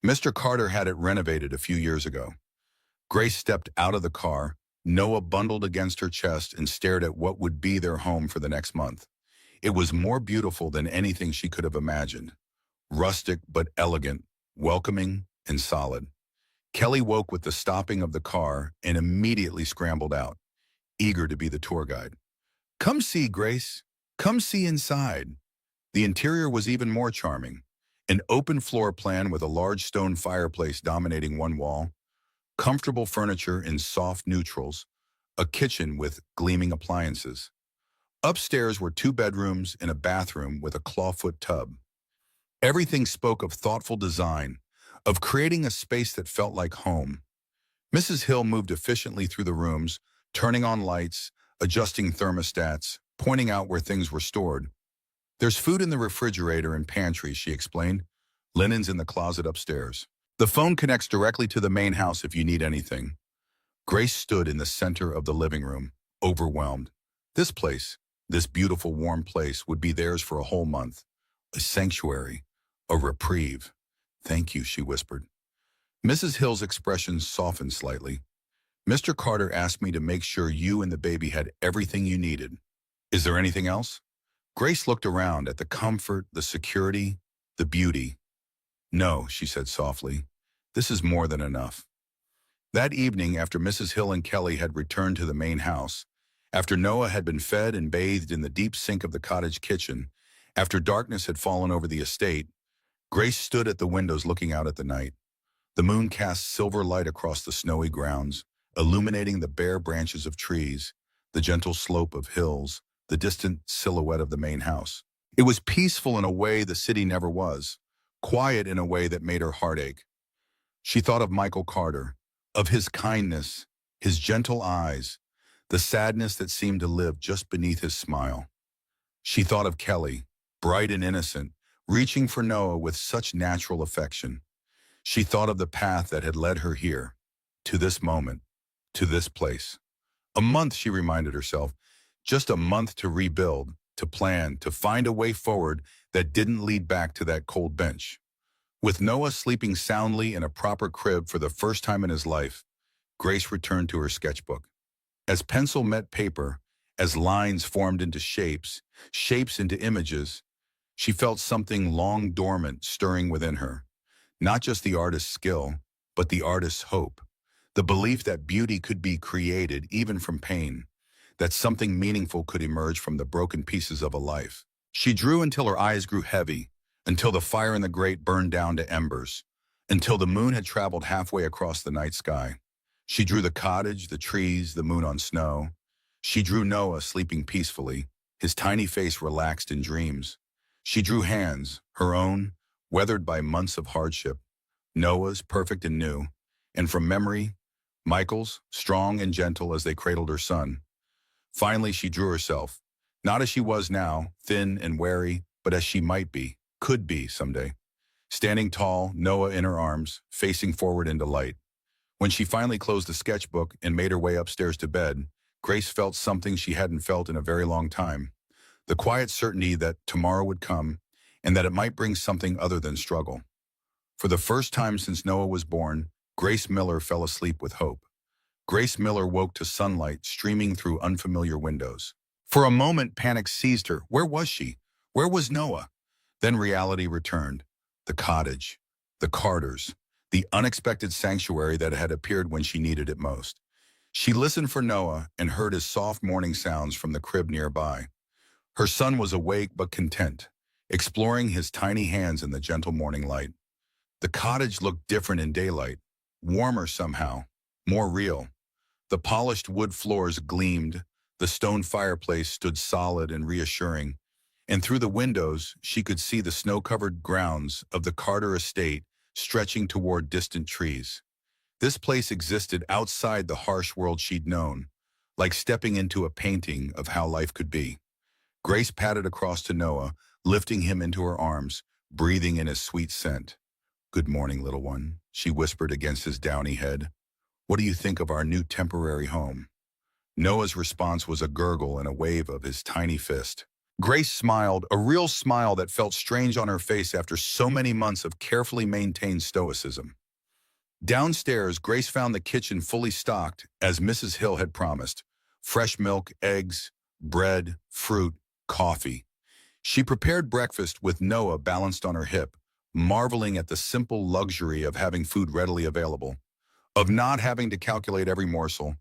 Mr. Carter had it renovated a few years ago. Grace stepped out of the car, Noah bundled against her chest and stared at what would be their home for the next month. It was more beautiful than anything she could have imagined. Rustic but elegant, welcoming and solid. Kelly woke with the stopping of the car and immediately scrambled out, eager to be the tour guide. Come see, Grace. Come see inside. The interior was even more charming. An open floor plan with a large stone fireplace dominating one wall, comfortable furniture in soft neutrals, a kitchen with gleaming appliances. Upstairs were 2 bedrooms and a bathroom with a clawfoot tub. Everything spoke of thoughtful design, of creating a space that felt like home. Mrs. Hill moved efficiently through the rooms, turning on lights, adjusting thermostats, pointing out where things were stored. There's food in the refrigerator and pantry, she explained. Linens in the closet upstairs. The phone connects directly to the main house if you need anything. Grace stood in the center of the living room, overwhelmed. This place, this beautiful warm place, would be theirs for a whole month. A sanctuary, a reprieve. Thank you, she whispered. Mrs. Hill's expression softened slightly. Mr. Carter asked me to make sure you and the baby had everything you needed. Is there anything else? Grace looked around at the comfort, the security, the beauty. No, she said softly. This is more than enough. That evening, after Mrs. Hill and Kelly had returned to the main house, after Noah had been fed and bathed in the deep sink of the cottage kitchen, after darkness had fallen over the estate, Grace stood at the windows looking out at the night. The moon cast silver light across the snowy grounds, illuminating the bare branches of trees, the gentle slope of hills, the distant silhouette of the main house. It was peaceful in a way the city never was, quiet in a way that made her heart ache. She thought of Michael Carter, of his kindness, his gentle eyes, the sadness that seemed to live just beneath his smile. She thought of Kelly, bright and innocent, reaching for Noah with such natural affection. She thought of the path that had led her here, to this moment, to this place. A month, she reminded herself, just a month to rebuild, to plan, to find a way forward that didn't lead back to that cold bench. With Noah sleeping soundly in a proper crib for the first time in his life, Grace returned to her sketchbook. As pencil met paper, as lines formed into shapes, shapes into images, she felt something long dormant stirring within her. Not just the artist's skill, but the artist's hope. The belief that beauty could be created even from pain, that something meaningful could emerge from the broken pieces of a life. She drew until her eyes grew heavy, until the fire in the grate burned down to embers, until the moon had traveled halfway across the night sky. She drew the cottage, the trees, the moon on snow. She drew Noah sleeping peacefully, his tiny face relaxed in dreams. She drew hands, her own, weathered by months of hardship, Noah's, perfect and new, and from memory, Michael's, strong and gentle as they cradled her son. Finally, she drew herself, not as she was now, thin and wary, but as she might be, could be someday. Standing tall, Noah in her arms, facing forward into light. When she finally closed the sketchbook and made her way upstairs to bed, Grace felt something she hadn't felt in a very long time. The quiet certainty that tomorrow would come and that it might bring something other than struggle. For the first time since Noah was born, Grace Miller fell asleep with hope. Grace Miller woke to sunlight streaming through unfamiliar windows. For a moment, panic seized her. Where was she? Where was Noah? Then reality returned. The cottage, the Carters, the unexpected sanctuary that had appeared when she needed it most. She listened for Noah and heard his soft morning sounds from the crib nearby. Her son was awake but content, exploring his tiny hands in the gentle morning light. The cottage looked different in daylight, warmer somehow, more real. The polished wood floors gleamed, the stone fireplace stood solid and reassuring, and through the windows she could see the snow-covered grounds of the Carter estate stretching toward distant trees. This place existed outside the harsh world she'd known, like stepping into a painting of how life could be. Grace padded across to Noah, lifting him into her arms, breathing in his sweet scent. "Good morning, little one," she whispered against his downy head. "What do you think of our new temporary home?" Noah's response was a gurgle and a wave of his tiny fist. Grace smiled, a real smile that felt strange on her face after so many months of carefully maintained stoicism. Downstairs, Grace found the kitchen fully stocked, as Mrs. Hill had promised. Fresh milk, eggs, bread, fruit, coffee. She prepared breakfast with Noah balanced on her hip, marveling at the simple luxury of having food readily available, of not having to calculate every morsel,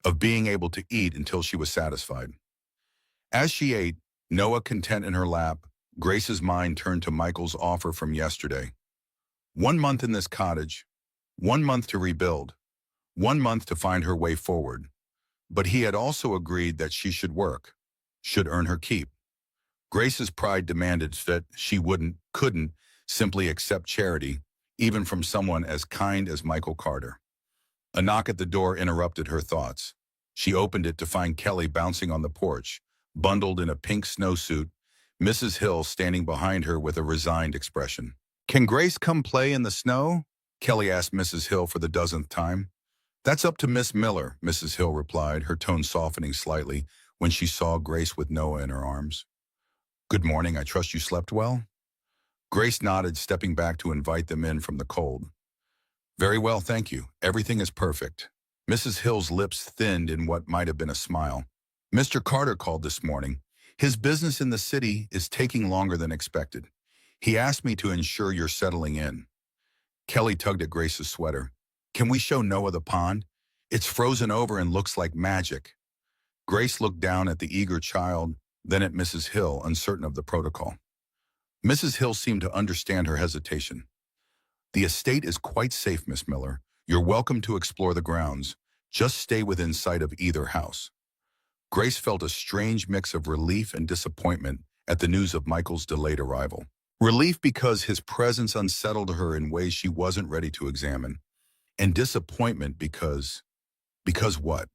of being able to eat until she was satisfied. As she ate, Noah content in her lap, Grace's mind turned to Michael's offer from yesterday. 1 month in this cottage, 1 month to rebuild, 1 month to find her way forward. But he had also agreed that she should work, should earn her keep. Grace's pride demanded that she couldn't simply accept charity, even from someone as kind as Michael Carter. A knock at the door interrupted her thoughts. She opened it to find Kelly bouncing on the porch, bundled in a pink snowsuit, Mrs. Hill standing behind her with a resigned expression. "Can Grace come play in the snow?" Kelly asked Mrs. Hill for the dozenth time. "That's up to Miss Miller," Mrs. Hill replied, her tone softening slightly when she saw Grace with Noah in her arms. "Good morning, I trust you slept well?" Grace nodded, stepping back to invite them in from the cold. "Very well, thank you. Everything is perfect." Mrs. Hill's lips thinned in what might have been a smile. "Mr. Carter called this morning. His business in the city is taking longer than expected. He asked me to ensure you're settling in." Kelly tugged at Grace's sweater. "Can we show Noah the pond? It's frozen over and looks like magic." Grace looked down at the eager child, then at Mrs. Hill, uncertain of the protocol. Mrs. Hill seemed to understand her hesitation. "The estate is quite safe, Miss Miller. You're welcome to explore the grounds. Just stay within sight of either house." Grace felt a strange mix of relief and disappointment at the news of Michael's delayed arrival. Relief because his presence unsettled her in ways she wasn't ready to examine. And disappointment because what?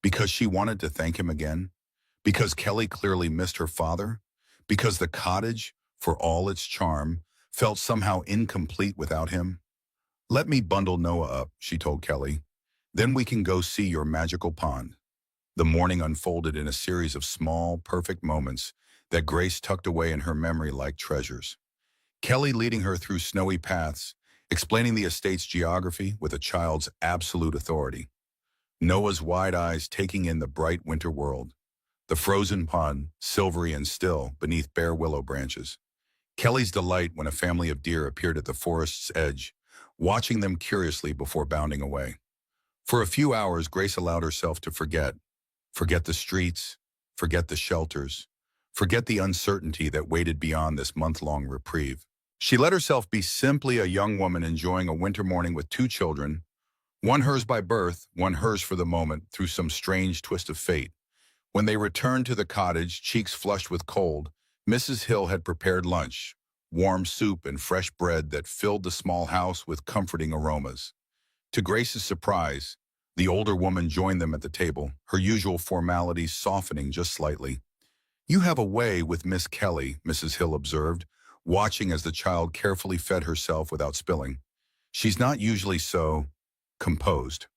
Because she wanted to thank him again? Because Kelly clearly missed her father? Because the cottage, for all its charm, felt somehow incomplete without him? "Let me bundle Noah up," she told Kelly. "Then we can go see your magical pond." The morning unfolded in a series of small, perfect moments that Grace tucked away in her memory like treasures. Kelly leading her through snowy paths, explaining the estate's geography with a child's absolute authority. Noah's wide eyes taking in the bright winter world. The frozen pond, silvery and still, beneath bare willow branches. Kelly's delight when a family of deer appeared at the forest's edge, watching them curiously before bounding away. For a few hours, Grace allowed herself to forget the streets, forget the shelters, forget the uncertainty that waited beyond this month-long reprieve. She let herself be simply a young woman enjoying a winter morning with two children, one hers by birth, one hers for the moment through some strange twist of fate. When they returned to the cottage, cheeks flushed with cold, Mrs. Hill had prepared lunch, warm soup and fresh bread that filled the small house with comforting aromas. To Grace's surprise, the older woman joined them at the table, her usual formalities softening just slightly. "You have a way with Miss Kelly," Mrs. Hill observed, watching as the child carefully fed herself without spilling. "She's not usually so composed."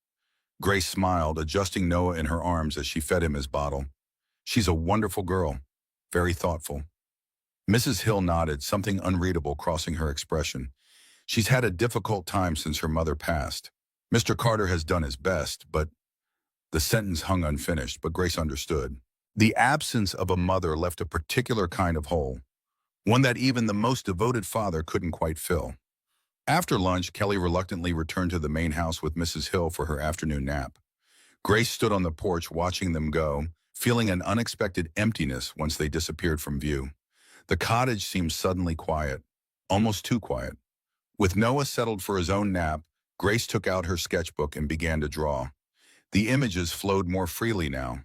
Grace smiled, adjusting Noah in her arms as she fed him his bottle. "She's a wonderful girl, very thoughtful." Mrs. Hill nodded, something unreadable crossing her expression. "She's had a difficult time since her mother passed. Mr. Carter has done his best, but—" The sentence hung unfinished, but Grace understood. The absence of a mother left a particular kind of hole, one that even the most devoted father couldn't quite fill. After lunch, Kelly reluctantly returned to the main house with Mrs. Hill for her afternoon nap. Grace stood on the porch watching them go, feeling an unexpected emptiness once they disappeared from view. The cottage seemed suddenly quiet, almost too quiet. With Noah settled for his own nap, Grace took out her sketchbook and began to draw. The images flowed more freely now.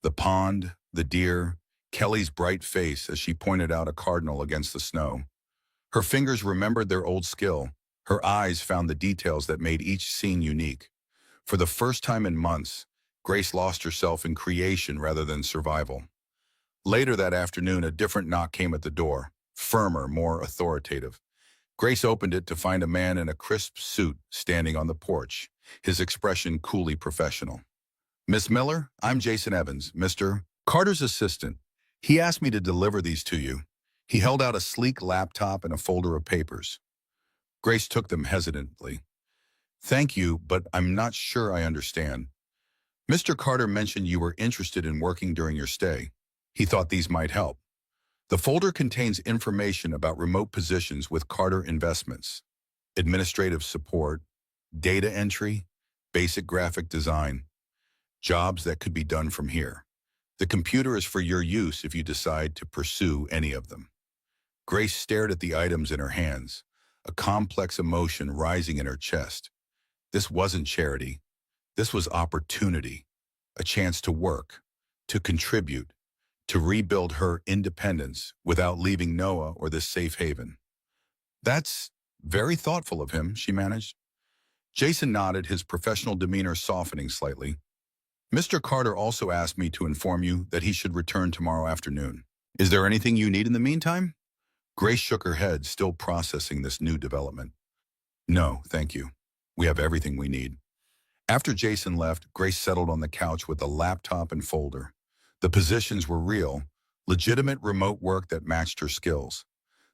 The pond, the deer, Kelly's bright face as she pointed out a cardinal against the snow. Her fingers remembered their old skill. Her eyes found the details that made each scene unique. For the first time in months, Grace lost herself in creation rather than survival. Later that afternoon, a different knock came at the door, firmer, more authoritative. Grace opened it to find a man in a crisp suit standing on the porch, his expression coolly professional. "Miss Miller, I'm Jason Evans, Mr. Carter's assistant. He asked me to deliver these to you." He held out a sleek laptop and a folder of papers. Grace took them hesitantly. "Thank you, but I'm not sure I understand. Mr. Carter mentioned you were interested in working during your stay. He thought these might help." The folder contains information about remote positions with Carter Investments, administrative support, data entry, basic graphic design, jobs that could be done from here. The computer is for your use if you decide to pursue any of them. Grace stared at the items in her hands, a complex emotion rising in her chest. This wasn't charity. This was opportunity, a chance to work, to contribute, to rebuild her independence without leaving Noah or this safe haven. "That's very thoughtful of him," she managed. Jason nodded, his professional demeanor softening slightly. "Mr. Carter also asked me to inform you that he should return tomorrow afternoon. Is there anything you need in the meantime?" Grace shook her head, still processing this new development. "No, thank you. We have everything we need." After Jason left, Grace settled on the couch with a laptop and folder. The positions were real, legitimate remote work that matched her skills.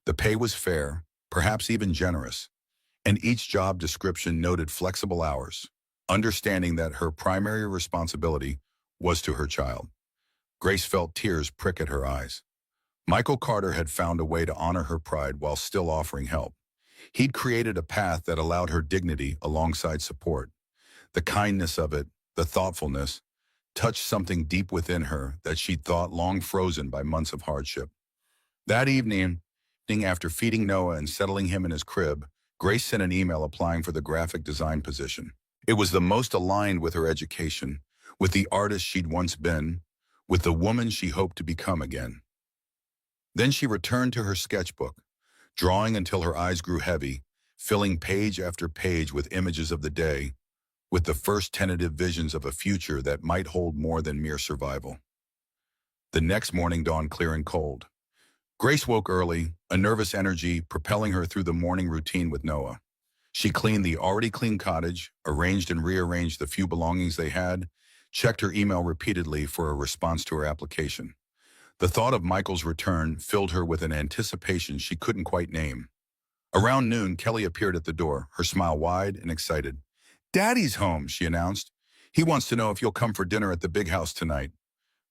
The pay was fair, perhaps even generous, and each job description noted flexible hours, understanding that her primary responsibility was to her child. Grace felt tears prick at her eyes. Michael Carter had found a way to honor her pride while still offering help. He'd created a path that allowed her dignity alongside support. The kindness of it, the thoughtfulness, touched something deep within her that she'd thought long frozen by months of hardship. That evening, after feeding Noah and settling him in his crib, Grace sent an email applying for the graphic design position. It was the most aligned with her education, with the artist she'd once been, with the woman she hoped to become again. Then she returned to her sketchbook, drawing until her eyes grew heavy, filling page after page with images of the day, with the first tentative visions of a future that might hold more than mere survival. The next morning dawned clear and cold. Grace woke early, a nervous energy propelling her through the morning routine with Noah. She cleaned the already clean cottage, arranged and rearranged the few belongings they had, checked her email repeatedly for a response to her application. The thought of Michael's return filled her with an anticipation she couldn't quite name. Around noon, Kelly appeared at the door, her smile wide and excited. "Daddy's home," she announced. "He wants to know if you'll come for dinner at the big house tonight."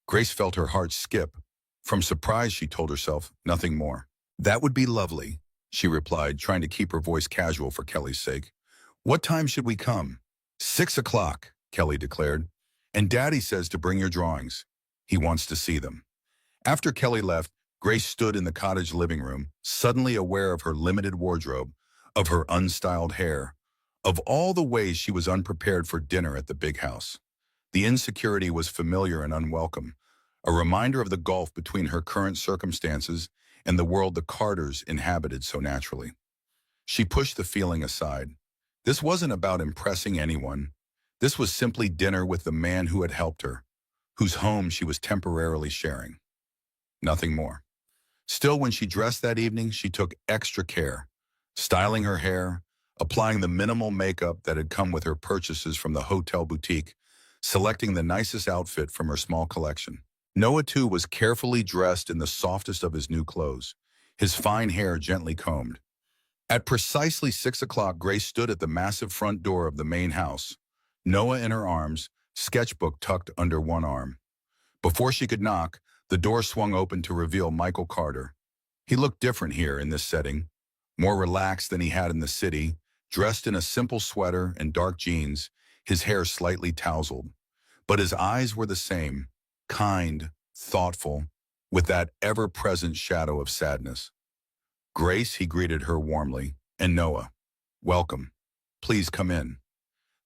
Grace felt her heart skip. From surprise, she told herself, nothing more. "That would be lovely," she replied, trying to keep her voice casual for Kelly's sake. "What time should we come?" 6 o'clock, Kelly declared. "And Daddy says to bring your drawings. He wants to see them." After Kelly left, Grace stood in the cottage living room, suddenly aware of her limited wardrobe, of her unstyled hair, of all the ways she was unprepared for dinner at the big house. The insecurity was familiar and unwelcome, a reminder of the gulf between her current circumstances and the world the Carters inhabited so naturally. She pushed the feeling aside. This wasn't about impressing anyone. This was simply dinner with the man who had helped her, whose home she was temporarily sharing. Nothing more. Still, when she dressed that evening, she took extra care, styling her hair, applying the minimal makeup that had come with her purchases from the hotel boutique, selecting the nicest outfit from her small collection. Noah, too, was carefully dressed in the softest of his new clothes, his fine hair gently combed. At precisely 6 o'clock, Grace stood at the massive front door of the main house, Noah in her arms, sketchbook tucked under one arm. Before she could knock, the door swung open to reveal Michael Carter. He looked different here in this setting, more relaxed than he had in the city, dressed in a simple sweater and dark jeans, his hair slightly tousled. But his eyes were the same, kind, thoughtful, with that ever-present shadow of sadness. Grace, he greeted her warmly, and Noah. Welcome. Please come in.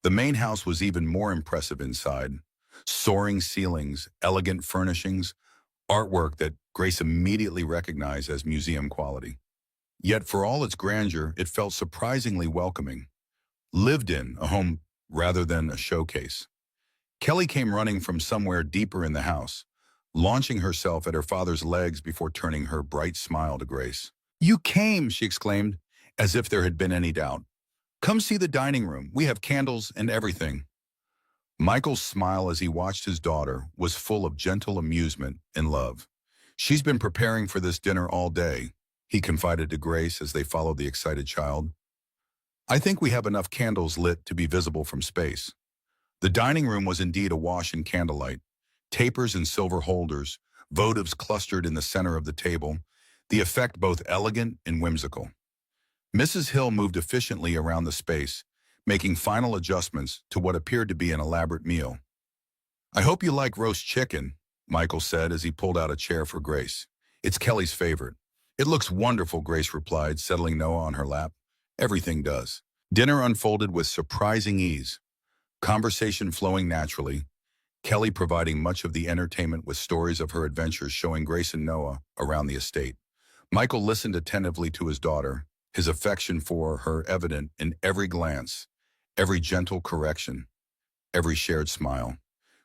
The main house was even more impressive inside. Soaring ceilings, elegant furnishings, artwork that Grace immediately recognized as museum quality. Yet for all its grandeur, it felt surprisingly welcoming. Lived in, a home rather than a showcase. Kelly came running from somewhere deeper in the house, launching herself at her father's legs before turning her bright smile to Grace. "You came," she exclaimed, as if there had been any doubt. "Come see the dining room. We have candles and everything." Michael's smile as he watched his daughter was full of gentle amusement and love. "She's been preparing for this dinner all day," he confided to Grace as they followed the excited child. "I think we have enough candles lit to be visible from space." The dining room was indeed awash in candlelight, tapers and silver holders, votives clustered in the center of the table, the effect both elegant and whimsical. Mrs. Hill moved efficiently around the space, making final adjustments to what appeared to be an elaborate meal. "I hope you like roast chicken," Michael said as he pulled out a chair for Grace. "It's Kelly's favorite." "It looks wonderful," Grace replied, settling Noah on her lap. "Everything does." Dinner unfolded with surprising ease, conversation flowing naturally, Kelly providing much of the entertainment with stories of her adventures showing Grace and Noah around the estate. Michael listened attentively to his daughter, his affection for her evident in every glance, every gentle correction, every shared smile.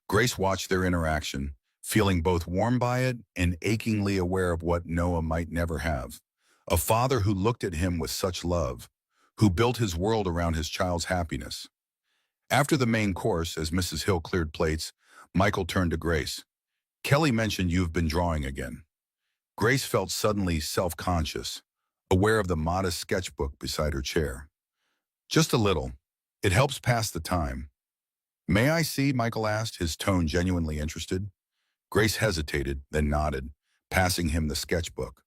Grace watched their interaction, feeling both warmed by it and achingly aware of what Noah might never have. A father who looked at him with such love, who built his world around his child's happiness. After the main course, as Mrs. Hill cleared plates, Michael turned to Grace. "Kelly mentioned you've been drawing again." Grace felt suddenly self-conscious, aware of the modest sketchbook beside her chair. "Just a little. It helps pass the time." "May I see?" Michael asked, his tone genuinely interested. Grace hesitated, then nodded, passing him the sketchbook.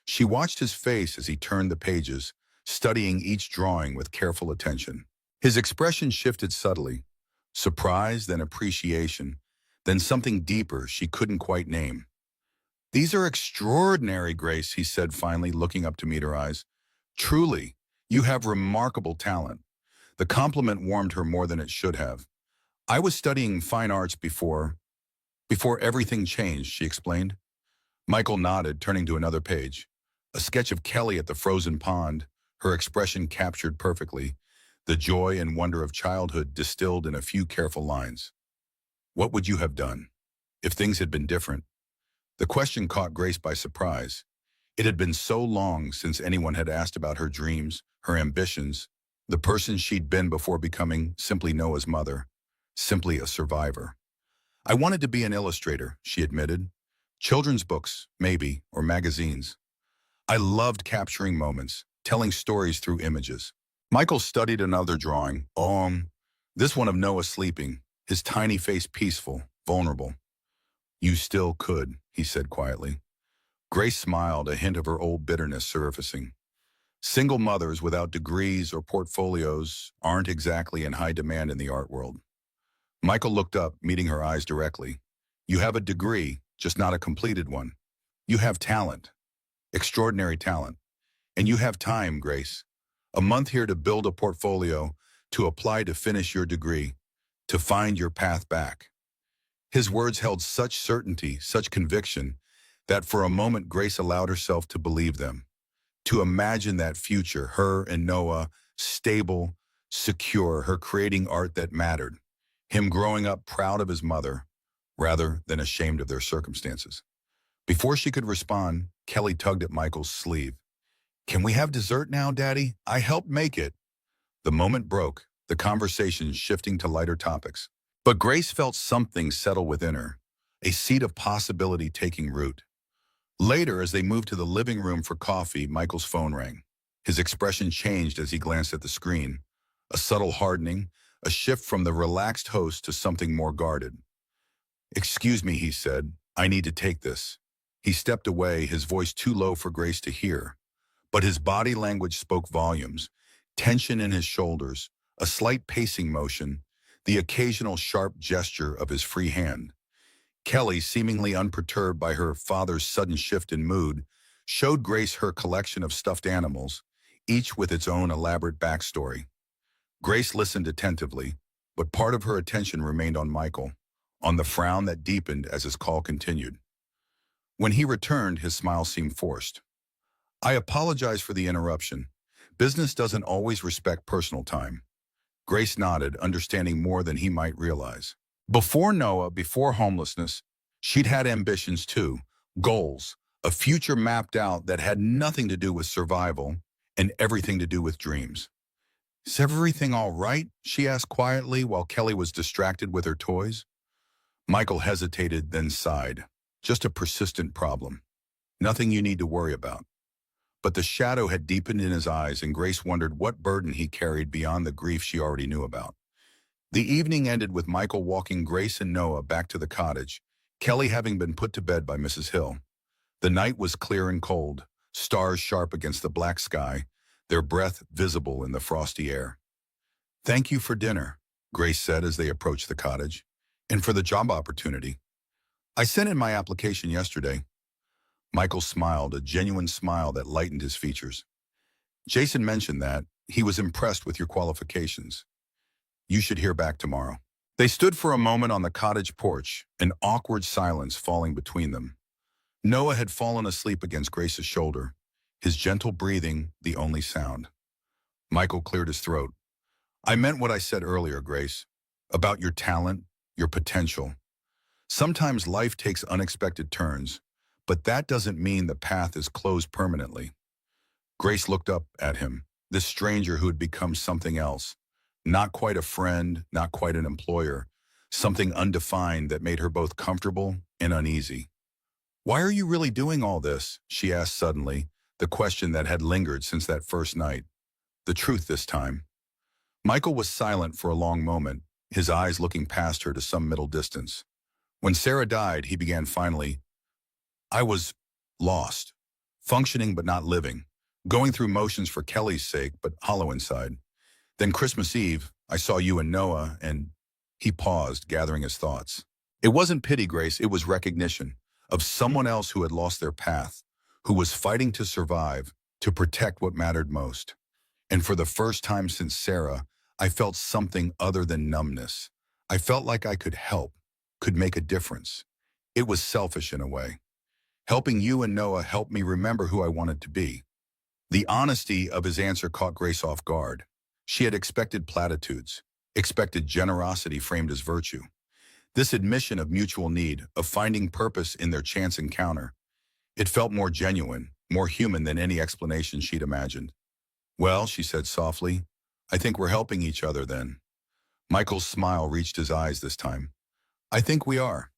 She watched his face as he turned the pages, studying each drawing with careful attention. His expression shifted subtly, surprise, then appreciation, then something deeper she couldn't quite name. "These are extraordinary, Grace," he said finally, looking up to meet her eyes. "Truly, you have remarkable talent." The compliment warmed her more than it should have. "I was studying fine arts before everything changed," she explained. Michael nodded, turning to another page. A sketch of Kelly at the frozen pond, her expression captured perfectly, the joy and wonder of childhood distilled in a few careful lines. "What would you have done if things had been different?" The question caught Grace by surprise. It had been so long since anyone had asked about her dreams, her ambitions, the person she'd been before becoming simply Noah's mother, simply a survivor. "I wanted to be an illustrator," she admitted. "Children's books, maybe, or magazines. I loved capturing moments, telling stories through images." Michael studied another drawing, this one of Noah sleeping, his tiny face peaceful, vulnerable. "You still could," he said quietly. Grace smiled, a hint of her old bitterness surfacing. Single mothers without degrees or portfolios aren't exactly in high demand in the art world. Michael looked up, meeting her eyes directly. "You have a degree, just not a completed one." You have talent, extraordinary talent. And you have time, Grace. A month here to build a portfolio, to apply to finish your degree, to find your path back. His words held such certainty, such conviction, that for a moment Grace allowed herself to believe them, to imagine that future, her and Noah, stable, secure, her creating art that mattered, him growing up proud of his mother, rather than ashamed of their circumstances. Before she could respond, Kelly tugged at Michael's sleeve. Can we have dessert now, Daddy? I helped make it. The moment broke, the conversation shifting to lighter topics. But Grace felt something settle within her, a seed of possibility taking root. Later, as they moved to the living room for coffee, Michael's phone rang. His expression changed as he glanced at the screen. A subtle hardening, a shift from the relaxed host to something more guarded. Excuse me, he said. I need to take this. He stepped away, his voice too low for Grace to hear. But his body language spoke volumes. Tension in his shoulders, a slight pacing motion, the occasional sharp gesture of his free hand. Kelly, seemingly unperturbed by her father's sudden shift in mood, showed Grace her collection of stuffed animals, each with its own elaborate backstory. Grace listened attentively, but part of her attention remained on Michael, on the frown that deepened as his call continued. When he returned, his smile seemed forced. I apologize for the interruption. Business doesn't always respect personal time. Grace nodded, understanding more than he might realize. Before Noah, before homelessness, she'd had ambitions too, goals, a future mapped out that had nothing to do with survival and everything to do with dreams. Is everything all right? She asked quietly while Kelly was distracted with her toys. Michael hesitated, then sighed. Just a persistent problem. Nothing you need to worry about. But the shadow had deepened in his eyes, and Grace wondered what burden he carried beyond the grief she already knew about. The evening ended with Michael walking Grace and Noah back to the cottage, Kelly having been put to bed by Mrs. Hill. The night was clear and cold, stars sharp against the black sky, their breath visible in the frosty air. Thank you for dinner, Grace said as they approached the cottage, and for the job opportunity. I sent in my application yesterday. Michael smiled, a genuine smile that lightened his features. Jason mentioned that. He was impressed with your qualifications. You should hear back tomorrow. They stood for a moment on the cottage porch, an awkward silence falling between them. Noah had fallen asleep against Grace's shoulder, his gentle breathing the only sound. Michael cleared his throat. I meant what I said earlier, Grace, about your talent, your potential. Sometimes life takes unexpected turns, but that doesn't mean the path is closed permanently. Grace looked up at him, this stranger who had become something else. Not quite a friend, not quite an employer, something undefined that made her both comfortable and uneasy. Why are you really doing all this? She asked suddenly, the question that had lingered since that first night. The truth this time. Michael was silent for a long moment, his eyes looking past her to some middle distance. When Sarah died, he began finally, I was lost, functioning but not living, going through motions for Kelly's sake, but hollow inside. Then Christmas Eve, I saw you and Noah, and he paused, gathering his thoughts. It wasn't pity, Grace, it was recognition of someone else who had lost their path, who was fighting to survive, to protect what mattered most. And for the first time since Sarah, I felt something other than numbness. I felt like I could help, could make a difference. It was selfish in a way. Helping you and Noah helped me remember who I wanted to be. The honesty of his answer caught Grace off guard. She had expected platitudes, expected generosity framed as virtue. This admission of mutual need, of finding purpose in their chance encounter, it felt more genuine, more human than any explanation she'd imagined. Well, she said softly, I think we're helping each other then. Michael's smile reached his eyes this time. I think we are.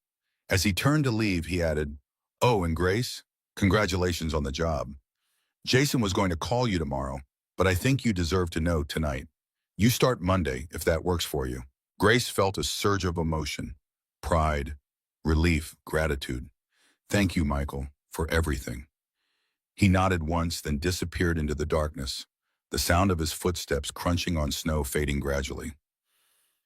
As he turned to leave, he added, Oh, and Grace, congratulations on the job. Jason was going to call you tomorrow, but I think you deserve to know tonight. You start Monday, if that works for you. Grace felt a surge of emotion, pride, relief, gratitude. Thank you, Michael, for everything. He nodded once, then disappeared into the darkness, the sound of his footsteps crunching on snow fading gradually.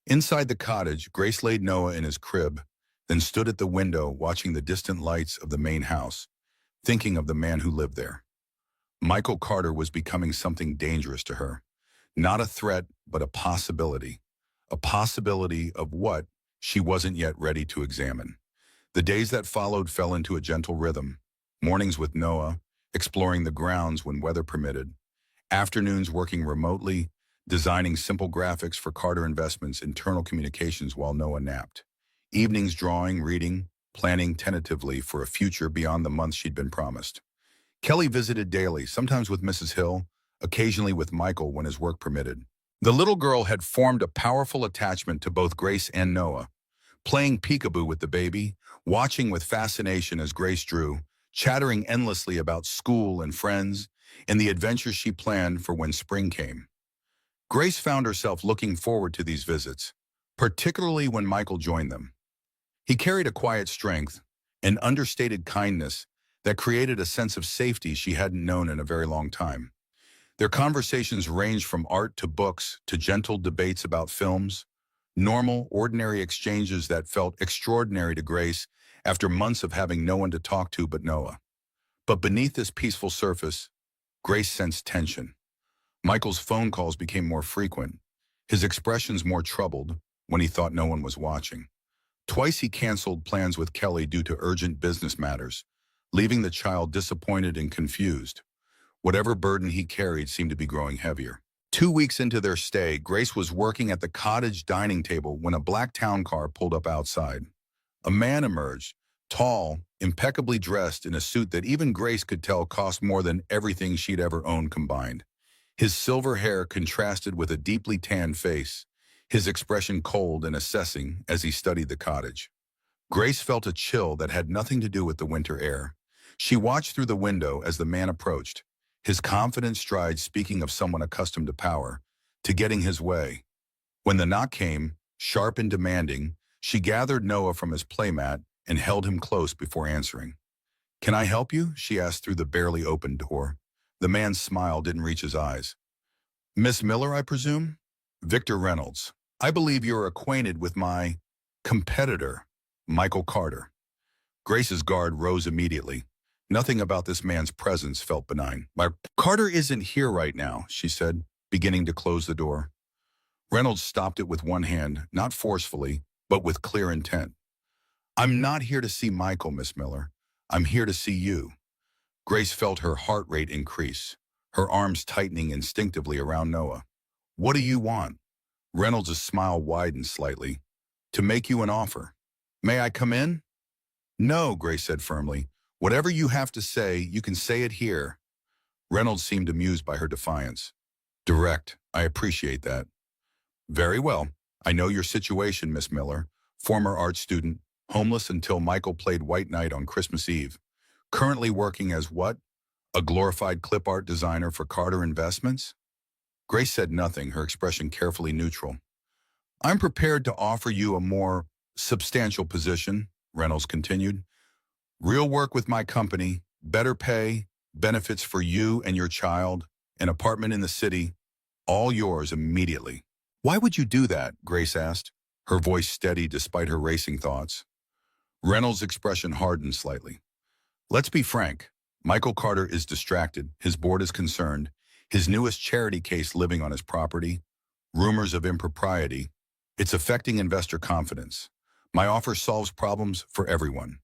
Inside the cottage, Grace laid Noah in his crib, then stood at the window watching the distant lights of the main house, thinking of the man who lived there. Michael Carter was becoming something dangerous to her. Not a threat, but a possibility. A possibility of what she wasn't yet ready to examine. The days that followed fell into a gentle rhythm. Mornings with Noah, exploring the grounds when weather permitted. Afternoons working remotely, designing simple graphics for Carter Investments' internal communications while Noah napped. Evenings drawing, reading, planning tentatively for a future beyond the months she'd been promised. Kelly visited daily, sometimes with Mrs. Hill, occasionally with Michael when his work permitted. The little girl had formed a powerful attachment to both Grace and Noah, playing peekaboo with the baby, watching with fascination as Grace drew, chattering endlessly about school and friends, and the adventures she planned for when spring came. Grace found herself looking forward to these visits, particularly when Michael joined them. He carried a quiet strength, an understated kindness that created a sense of safety she hadn't known in a very long time. Their conversations ranged from art to books to gentle debates about films, normal, ordinary exchanges that felt extraordinary to Grace after months of having no one to talk to but Noah. But beneath this peaceful surface, Grace sensed tension. Michael's phone calls became more frequent, his expressions more troubled when he thought no one was watching. Twice he canceled plans with Kelly due to urgent business matters, leaving the child disappointed and confused. Whatever burden he carried seemed to be growing heavier. 2 weeks into their stay, Grace was working at the cottage dining table when a black town car pulled up outside. A man emerged, tall, impeccably dressed in a suit that even Grace could tell cost more than everything she'd ever owned combined. His silver hair contrasted with a deeply tanned face, his expression cold and assessing as he studied the cottage. Grace felt a chill that had nothing to do with the winter air. She watched through the window as the man approached, his confident stride speaking of someone accustomed to power, to getting his way. When the knock came, sharp and demanding, she gathered Noah from his playmat and held him close before answering. "Can I help you?" she asked through the barely opened door. The man's smile didn't reach his eyes. "Miss Miller, I presume?" "Victor Reynolds. I believe you're acquainted with my competitor, Michael Carter." Grace's guard rose immediately. Nothing about this man's presence felt benign. "My Carter isn't here right now," she said, beginning to close the door. Reynolds stopped it with one hand, not forcefully, but with clear intent. "I'm not here to see Michael, Miss Miller. I'm here to see you." Grace felt her heart rate increase, her arms tightening instinctively around Noah. "What do you want?" Reynolds' smile widened slightly. "To make you an offer." "May I come in?" "No," Grace said firmly. "Whatever you have to say, you can say it here." Reynolds seemed amused by her defiance. "Direct. I appreciate that." "Very well. I know your situation, Miss Miller. Former art student, homeless until Michael played White Knight on Christmas Eve. Currently working as what? A glorified clip art designer for Carter Investments?" Grace said nothing, her expression carefully neutral. "I'm prepared to offer you a more substantial position," Reynolds continued. "Real work with my company, better pay, benefits for you and your child, an apartment in the city, all yours immediately." "Why would you do that?" Grace asked, her voice steady despite her racing thoughts. Reynolds' expression hardened slightly. "Let's be frank. Michael Carter is distracted, his board is concerned, his newest charity case living on his property, rumors of impropriety. It's affecting investor confidence. My offer solves problems for everyone.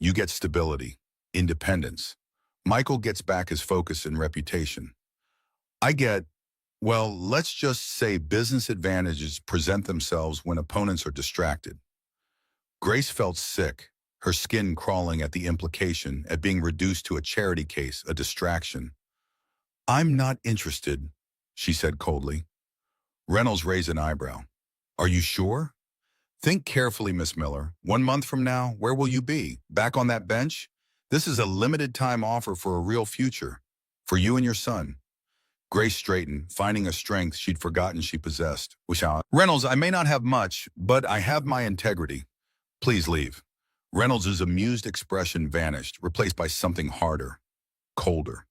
You get stability, independence. Michael gets back his focus and reputation. I get, well, let's just say business advantages present themselves when opponents are distracted." Grace felt sick, her skin crawling at the implication at being reduced to a charity case, a distraction. "I'm not interested," she said coldly. Reynolds raised an eyebrow. "Are you sure?" "Think carefully, Miss Miller. 1 month from now, where will you be? Back on that bench? This is a limited-time offer for a real future, for you and your son." Grace straightened, finding a strength she'd forgotten she possessed. "Reynolds, I may not have much, but I have my integrity. Please leave." Reynolds' amused expression vanished, replaced by something harder, colder.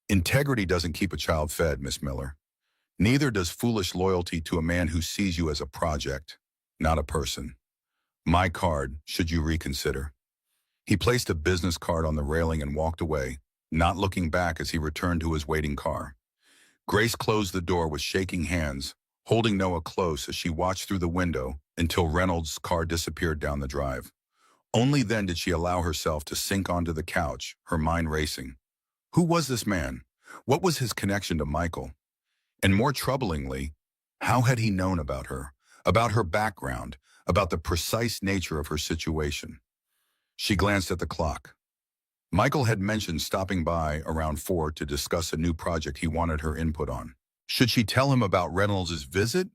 "Integrity doesn't keep a child fed, Miss Miller. Neither does foolish loyalty to a man who sees you as a project, not a person. My card, should you reconsider." He placed a business card on the railing and walked away, not looking back as he returned to his waiting car. Grace closed the door with shaking hands, holding Noah close as she watched through the window until Reynolds' car disappeared down the drive. Only then did she allow herself to sink onto the couch, her mind racing. Who was this man? What was his connection to Michael? And more troublingly, how had he known about her background, about the precise nature of her situation? She glanced at the clock. Michael had mentioned stopping by around 4 to discuss a new project he wanted her input on. Should she tell him about Reynolds' visit?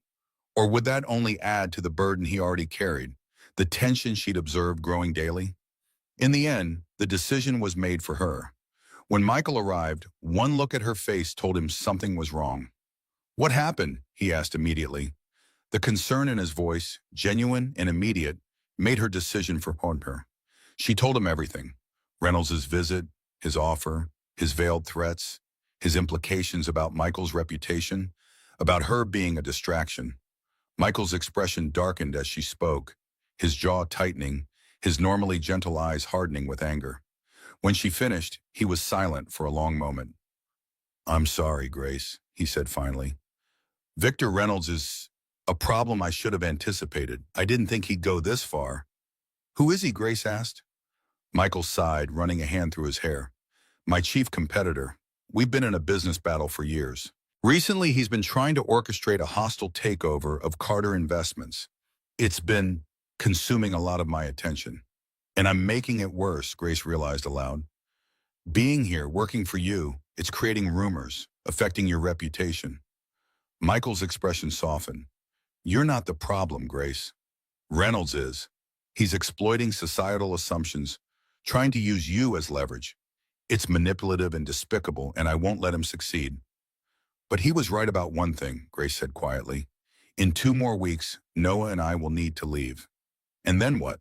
Or would that only add to the burden he already carried, the tension she'd observed growing daily? In the end, the decision was made for her. When Michael arrived, one look at her face told him something was wrong. "What happened?" he asked immediately. The concern in his voice, genuine and immediate, made her decision for her. She told him everything. Reynolds' visit, his offer, his veiled threats, his implications about Michael's reputation, about her being a distraction. Michael's expression darkened as she spoke, his jaw tightening, his normally gentle eyes hardening with anger. When she finished, he was silent for a long moment. "I'm sorry, Grace," he said finally. "Victor Reynolds is a problem I should have anticipated. I didn't think he'd go this far." "Who is he?" Grace asked. Michael sighed, running a hand through his hair. "My chief competitor. We've been in a business battle for years. Recently, he's been trying to orchestrate a hostile takeover of Carter Investments. It's been consuming a lot of my attention. And I'm making it worse," Grace realized aloud. "Being here, working for you, it's creating rumors, affecting your reputation." Michael's expression softened. "You're not the problem, Grace. Reynolds is. He's exploiting societal assumptions, trying to use you as leverage. It's manipulative and despicable, and I won't let him succeed." "But he was right about one thing," Grace said quietly. "In 2 more weeks, Noah and I will need to leave." "And then what?"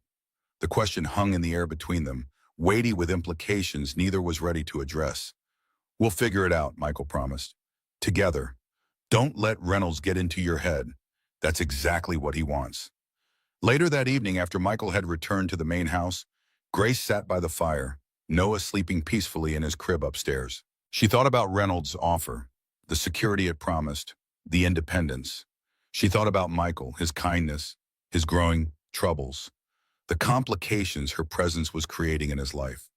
The question hung in the air between them, weighty with implications neither was ready to address. "We'll figure it out," Michael promised. "Together. Don't let Reynolds get into your head. That's exactly what he wants." Later that evening, after Michael had returned to the main house, Grace sat by the fire, Noah sleeping peacefully in his crib upstairs. She thought about Reynolds' offer, the security it promised, the independence. She thought about Michael, his kindness, his growing troubles, the complications her presence was creating in his life.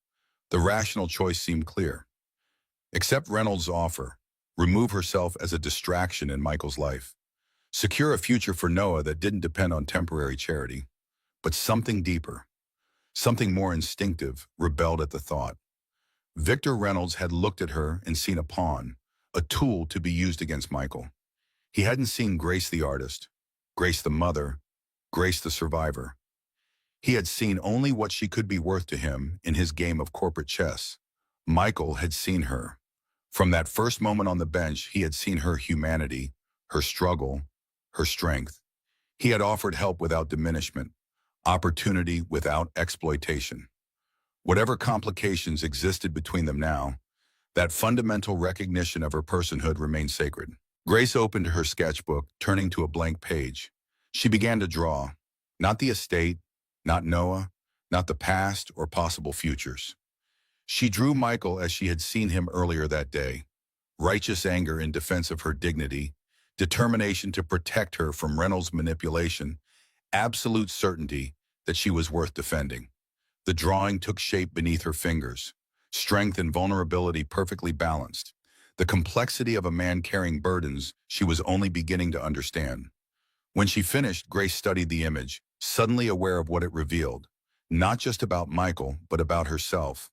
The rational choice seemed clear. Accept Reynolds' offer, remove herself as a distraction in Michael's life, secure a future for Noah that didn't depend on temporary charity. But something deeper, something more instinctive, rebelled at the thought. Victor Reynolds had looked at her and seen a pawn, a tool to be used against Michael. He hadn't seen Grace the artist, Grace the mother, Grace the survivor. He had seen only what she could be worth to him in his game of corporate chess. Michael had seen her. From that first moment on the bench, he had seen her humanity, her struggle, her strength. He had offered help without diminishment, opportunity without exploitation. Whatever complications existed between them now, that fundamental recognition of her personhood remained sacred. Grace opened her sketchbook, turning to a blank page. She began to draw, not the estate, not Noah, not the past or possible futures. She drew Michael as she had seen him earlier that day, righteous anger in defense of her dignity, determination to protect her from Reynolds' manipulation, absolute certainty that she was worth defending. The drawing took shape beneath her fingers, strength and vulnerability perfectly balanced, the complexity of a man carrying burdens she was only beginning to understand. When she finished, Grace studied the image, suddenly aware of what it revealed, not just about Michael, but about herself,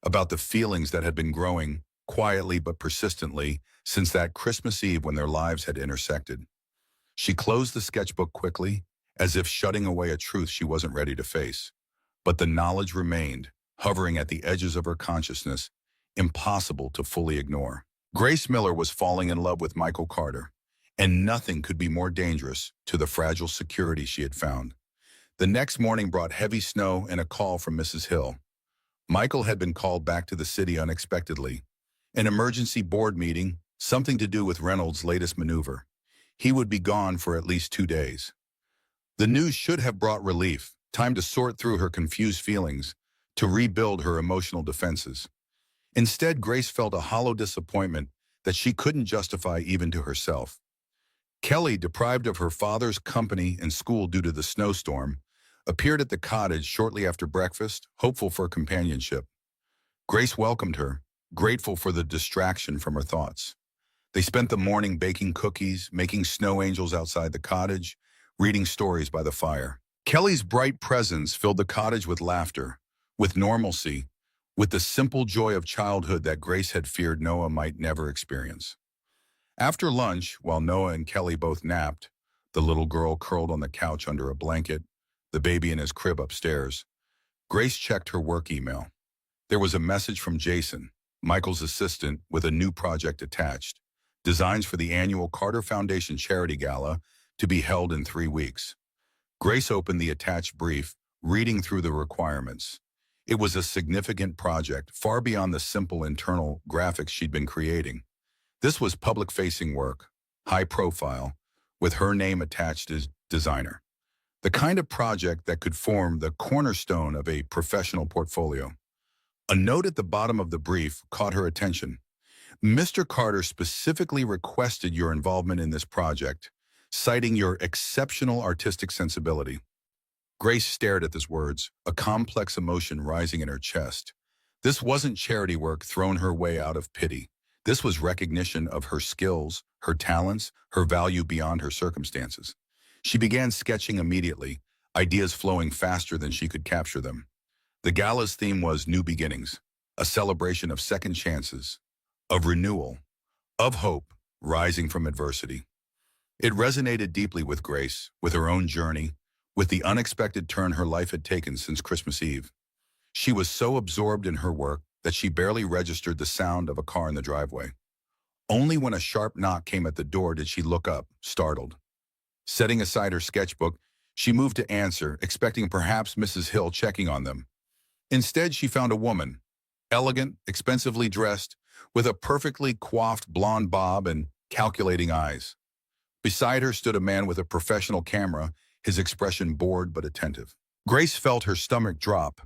about the feelings that had been growing, quietly but persistently, since that Christmas Eve when their lives had intersected. She closed the sketchbook quickly, as if shutting away a truth she wasn't ready to face. But the knowledge remained, hovering at the edges of her consciousness, impossible to fully ignore. Grace Miller was falling in love with Michael Carter, and nothing could be more dangerous to the fragile security she had found. The next morning brought heavy snow and a call from Mrs. Hill. Michael had been called back to the city unexpectedly. An emergency board meeting, something to do with Reynolds' latest maneuver. He would be gone for at least 2 days. The news should have brought relief, time to sort through her confused feelings, to rebuild her emotional defenses. Instead, Grace felt a hollow disappointment that she couldn't justify even to herself. Kelly, deprived of her father's company and school due to the snowstorm, appeared at the cottage shortly after breakfast, hopeful for companionship. Grace welcomed her, grateful for the distraction from her thoughts. They spent the morning baking cookies, making snow angels outside the cottage, reading stories by the fire. Kelly's bright presence filled the cottage with laughter, with normalcy, with the simple joy of childhood that Grace had feared Noah might never experience. After lunch, while Noah and Kelly both napped, the little girl curled on the couch under a blanket, the baby in his crib upstairs, Grace checked her work email. There was a message from Jason, Michael's assistant, with a new project attached, designs for the annual Carter Foundation Charity Gala to be held in 3 weeks. Grace opened the attached brief, reading through the requirements. It was a significant project, far beyond the simple internal graphics she'd been creating. This was public-facing work, high profile, with her name attached as designer. The kind of project that could form the cornerstone of a professional portfolio. A note at the bottom of the brief caught her attention. Mr. Carter specifically requested your involvement in this project, citing your exceptional artistic sensibility. Grace stared at these words, a complex emotion rising in her chest. This wasn't charity work thrown her way out of pity. This was recognition of her skills, her talents, her value beyond her circumstances. She began sketching immediately, ideas flowing faster than she could capture them. The gala's theme was new beginnings, a celebration of second chances, of renewal, of hope rising from adversity. It resonated deeply with Grace, with her own journey, with the unexpected turn her life had taken since Christmas Eve. She was so absorbed in her work that she barely registered the sound of a car in the driveway. Only when a sharp knock came at the door did she look up, startled. Setting aside her sketchbook, she moved to answer, expecting perhaps Mrs. Hill checking on them. Instead, she found a woman, elegant, expensively dressed, with a perfectly coiffed blonde bob and calculating eyes. Beside her stood a man with a professional camera, his expression bored but attentive. Grace felt her stomach drop.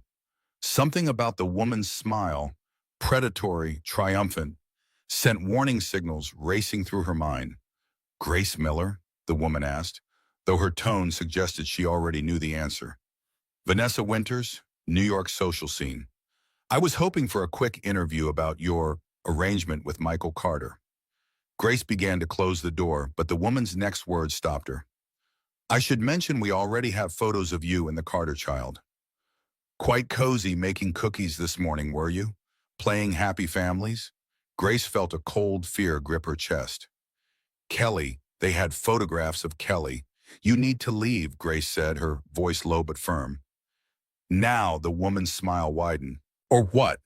Something about the woman's smile, predatory, triumphant, sent warning signals racing through her mind. Grace Miller? The woman asked, though her tone suggested she already knew the answer. Vanessa Winters, New York social scene. I was hoping for a quick interview about your arrangement with Michael Carter. Grace began to close the door, but the woman's next words stopped her. I should mention we already have photos of you and the Carter child. Quite cozy making cookies this morning, were you? Playing happy families? Grace felt a cold fear grip her chest. Kelly, they had photographs of Kelly. You need to leave, Grace said, her voice low but firm. Now the woman's smile widened. Or what?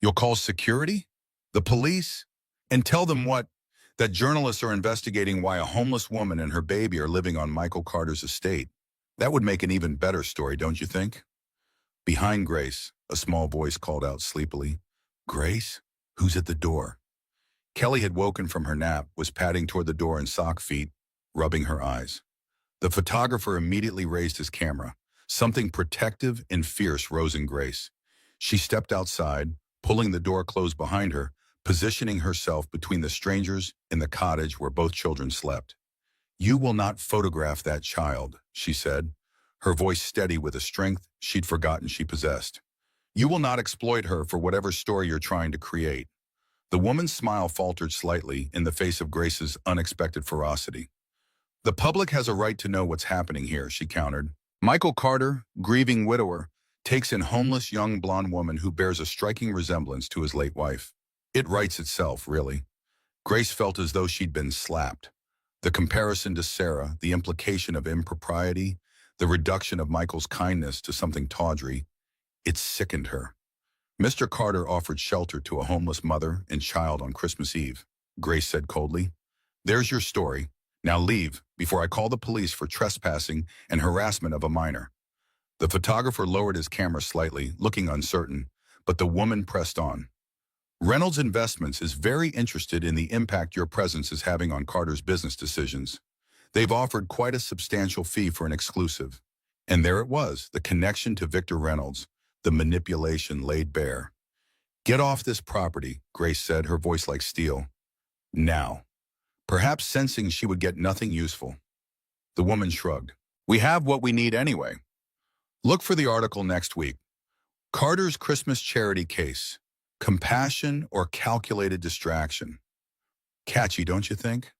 You'll call security? The police? And tell them what? That journalists are investigating why a homeless woman and her baby are living on Michael Carter's estate. That would make an even better story, don't you think? Behind Grace, a small voice called out sleepily. Grace? Who's at the door? Kelly had woken from her nap, was padding toward the door in sock feet, rubbing her eyes. The photographer immediately raised his camera. Something protective and fierce rose in Grace. She stepped outside, pulling the door closed behind her, positioning herself between the strangers and the cottage where both children slept. You will not photograph that child, she said, her voice steady with a strength she'd forgotten she possessed. You will not exploit her for whatever story you're trying to create. The woman's smile faltered slightly in the face of Grace's unexpected ferocity. The public has a right to know what's happening here, she countered. Michael Carter, grieving widower, takes in homeless young blonde woman who bears a striking resemblance to his late wife. It writes itself, really. Grace felt as though she'd been slapped. The comparison to Sarah, the implication of impropriety, the reduction of Michael's kindness to something tawdry, it sickened her. Mr. Carter offered shelter to a homeless mother and child on Christmas Eve, Grace said coldly. There's your story. Now leave before I call the police for trespassing and harassment of a minor. The photographer lowered his camera slightly, looking uncertain, but the woman pressed on. Reynolds Investments is very interested in the impact your presence is having on Carter's business decisions. They've offered quite a substantial fee for an exclusive. And there it was, the connection to Victor Reynolds, the manipulation laid bare. "Get off this property," Grace said, her voice like steel. "Now." Perhaps sensing she would get nothing useful. The woman shrugged. "We have what we need anyway. Look for the article next week. Carter's Christmas charity case. Compassion or calculated distraction." Catchy, don't you think?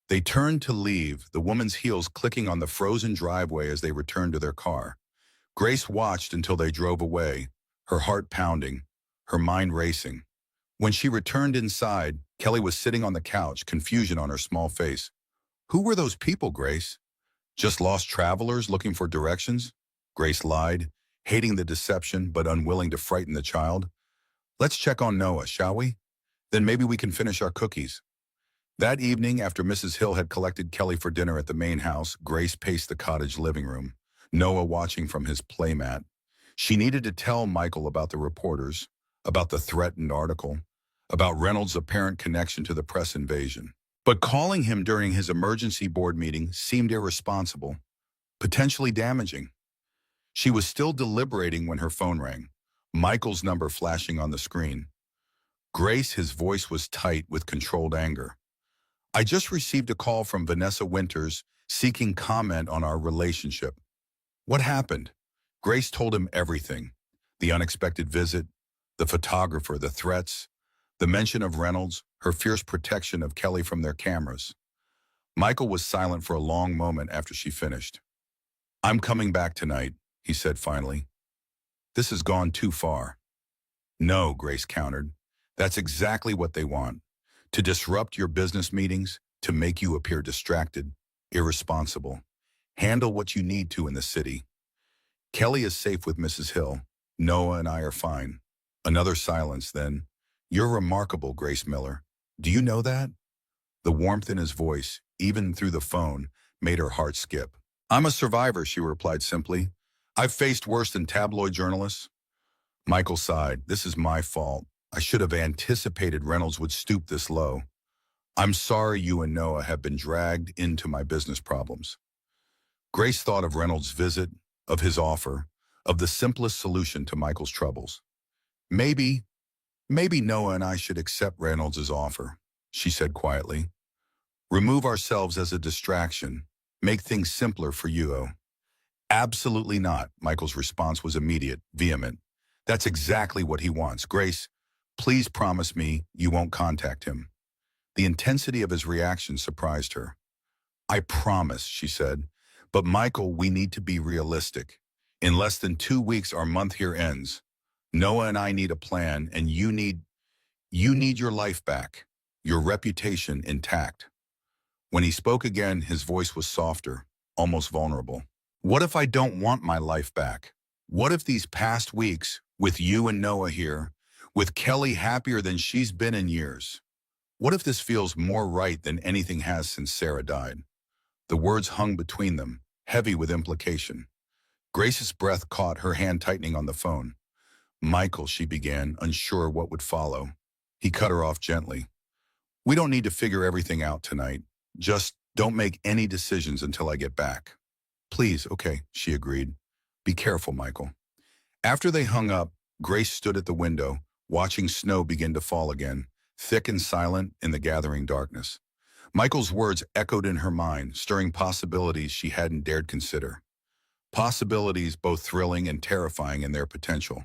They turned to leave, the woman's heels clicking on the frozen driveway as they returned to their car. Grace watched until they drove away, her heart pounding, her mind racing. When she returned inside, Kelly was sitting on the couch, confusion on her small face. "Who were those people, Grace?" "Just lost travelers looking for directions," Grace lied, hating the deception but unwilling to frighten the child. "Let's check on Noah, shall we? Then maybe we can finish our cookies." That evening, after Mrs. Hill had collected Kelly for dinner at the main house, Grace paced the cottage living room, Noah watching from his playmat. She needed to tell Michael about the reporters, about the threatened article, about Reynolds' apparent connection to the press invasion. But calling him during his emergency board meeting seemed irresponsible, potentially damaging. She was still deliberating when her phone rang, Michael's number flashing on the screen. Grace, his voice was tight with controlled anger. "I just received a call from Vanessa Winters seeking comment on our relationship." "What happened?" Grace told him everything. The unexpected visit, the photographer, the threats, the mention of Reynolds, her fierce protection of Kelly from their cameras. Michael was silent for a long moment after she finished. "I'm coming back tonight," he said finally. "This has gone too far." "No," Grace countered. "That's exactly what they want. To disrupt your business meetings, to make you appear distracted, irresponsible. Handle what you need to in the city. Kelly is safe with Mrs. Hill. Noah and I are fine." Another silence, then. "You're remarkable, Grace Miller. Do you know that?" The warmth in his voice, even through the phone, made her heart skip. "I'm a survivor," she replied simply. "I've faced worse than tabloid journalists." Michael sighed. "This is my fault. I should have anticipated Reynolds would stoop this low. I'm sorry you and Noah have been dragged into my business problems." Grace thought of Reynolds' visit, of his offer, of the simplest solution to Michael's troubles. Maybe Noah and I should accept Reynolds' offer," she said quietly. "Remove ourselves as a distraction. Make things simpler for you." "Absolutely not," Michael's response was immediate, vehement. "That's exactly what he wants. Grace, please promise me you won't contact him." The intensity of his reaction surprised her. "I promise," she said. "But Michael, we need to be realistic. In less than 2 weeks, our month here ends. Noah and I need a plan, and you need your life back, your reputation intact." When he spoke again, his voice was softer, almost vulnerable. "What if I don't want my life back? What if these past weeks, with you and Noah here, with Kelly happier than she's been in years? What if this feels more right than anything has since Sarah died?" The words hung between them, heavy with implication. Grace's breath caught, her hand tightening on the phone. "Michael," she began, unsure what would follow. He cut her off gently. "We don't need to figure everything out tonight. Just don't make any decisions until I get back." "Please, okay," she agreed. "Be careful, Michael." After they hung up, Grace stood at the window, watching snow begin to fall again, thick and silent in the gathering darkness. Michael's words echoed in her mind, stirring possibilities she hadn't dared consider. Possibilities both thrilling and terrifying in their potential.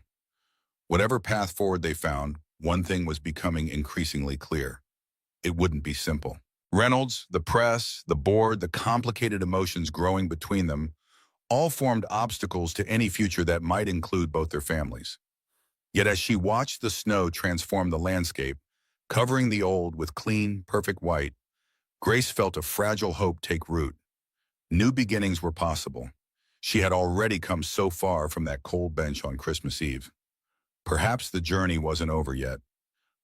Whatever path forward they found, one thing was becoming increasingly clear. It wouldn't be simple. Reynolds, the press, the board, the complicated emotions growing between them, all formed obstacles to any future that might include both their families. Yet as she watched the snow transform the landscape, covering the old with clean, perfect white, Grace felt a fragile hope take root. New beginnings were possible. She had already come so far from that cold bench on Christmas Eve. Perhaps the journey wasn't over yet.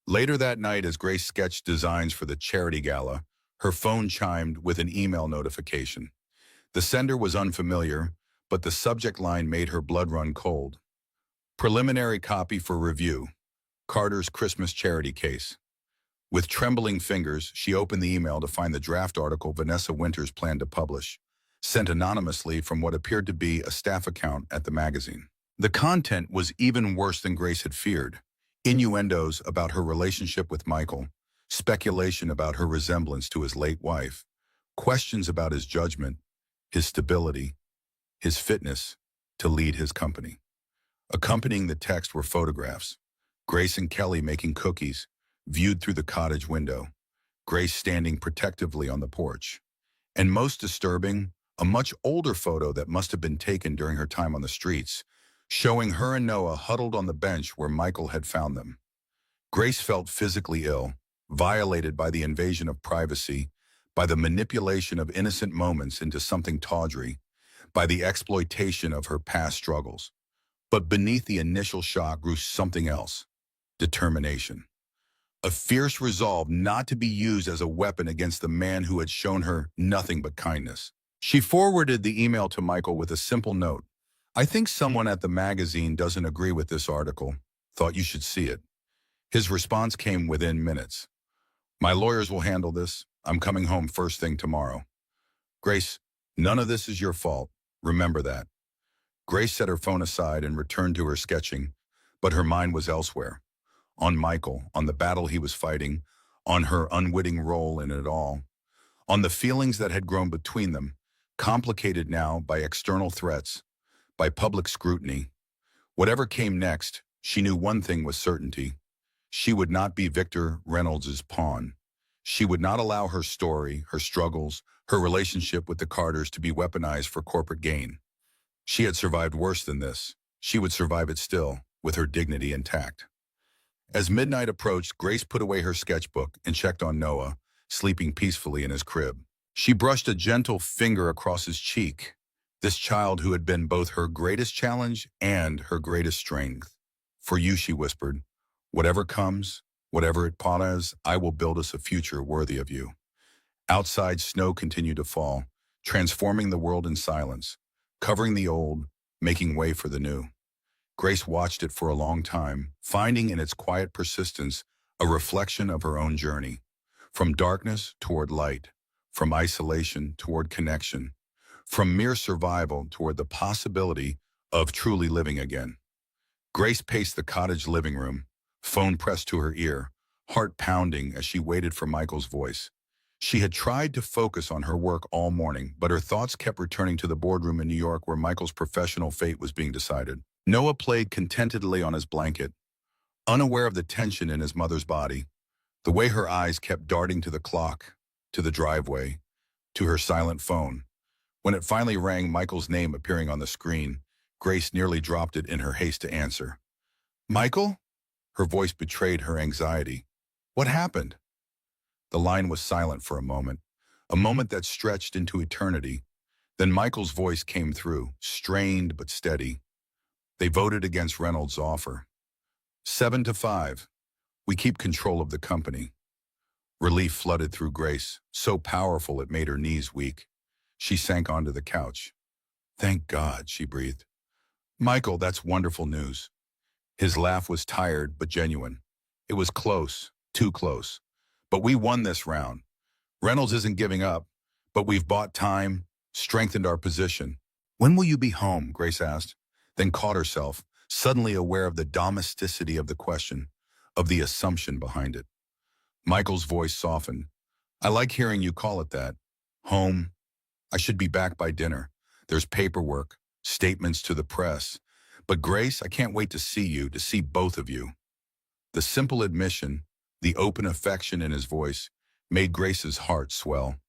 Later that night, as Grace sketched designs for the charity gala, her phone chimed with an email notification. The sender was unfamiliar, but the subject line made her blood run cold. "Preliminary copy for review. Carter's Christmas charity case." With trembling fingers, she opened the email to find the draft article Vanessa Winters planned to publish, sent anonymously from what appeared to be a staff account at the magazine. The content was even worse than Grace had feared. Innuendos about her relationship with Michael, speculation about her resemblance to his late wife, questions about his judgment, his stability, his fitness to lead his company. Accompanying the text were photographs. Grace and Kelly making cookies, viewed through the cottage window. Grace standing protectively on the porch. And most disturbing, a much older photo that must have been taken during her time on the streets, showing her and Noah huddled on the bench where Michael had found them. Grace felt physically ill, violated by the invasion of privacy, by the manipulation of innocent moments into something tawdry, by the exploitation of her past struggles. But beneath the initial shock grew something else: determination. A fierce resolve not to be used as a weapon against the man who had shown her nothing but kindness. She forwarded the email to Michael with a simple note. "I think someone at the magazine doesn't agree with this article. Thought you should see it." His response came within minutes. "My lawyers will handle this. I'm coming home first thing tomorrow." "Grace, none of this is your fault. Remember that." Grace set her phone aside and returned to her sketching, but her mind was elsewhere. On Michael, on the battle he was fighting, on her unwitting role in it all, on the feelings that had grown between them, complicated now by external threats, by public scrutiny. Whatever came next, she knew one thing with certainty. She would not be Victor Reynolds' pawn. She would not allow her story, her struggles, her relationship with the Carters to be weaponized for corporate gain. She had survived worse than this. She would survive it still, with her dignity intact. As midnight approached, Grace put away her sketchbook and checked on Noah, sleeping peacefully in his crib. She brushed a gentle finger across his cheek, this child who had been both her greatest challenge and her greatest strength. "For you," she whispered, "whatever comes, whatever it paras, I will build us a future worthy of you." Outside, snow continued to fall, transforming the world in silence, covering the old, making way for the new. Grace watched it for a long time, finding in its quiet persistence a reflection of her own journey. From darkness toward light, from isolation toward connection, from mere survival toward the possibility of truly living again. Grace paced the cottage living room, phone pressed to her ear, heart pounding as she waited for Michael's voice. She had tried to focus on her work all morning, but her thoughts kept returning to the boardroom in New York where Michael's professional fate was being decided. Noah played contentedly on his blanket, unaware of the tension in his mother's body, the way her eyes kept darting to the clock, to the driveway, to her silent phone. When it finally rang, Michael's name appearing on the screen, Grace nearly dropped it in her haste to answer. "Michael?" Her voice betrayed her anxiety. "What happened?" The line was silent for a moment that stretched into eternity. Then Michael's voice came through, strained but steady. "They voted against Reynolds' offer. 7-5. We keep control of the company." Relief flooded through Grace, so powerful it made her knees weak. She sank onto the couch. "Thank God," she breathed. "Michael, that's wonderful news." His laugh was tired but genuine. "It was close, too close. But we won this round. Reynolds isn't giving up, but we've bought time, strengthened our position." "When will you be home?" Grace asked, then caught herself, suddenly aware of the domesticity of the question, of the assumption behind it. Michael's voice softened. "I like hearing you call it that. Home. I should be back by dinner. There's paperwork, statements to the press. But Grace, I can't wait to see you, to see both of you." The simple admission, the open affection in his voice, made Grace's heart swell.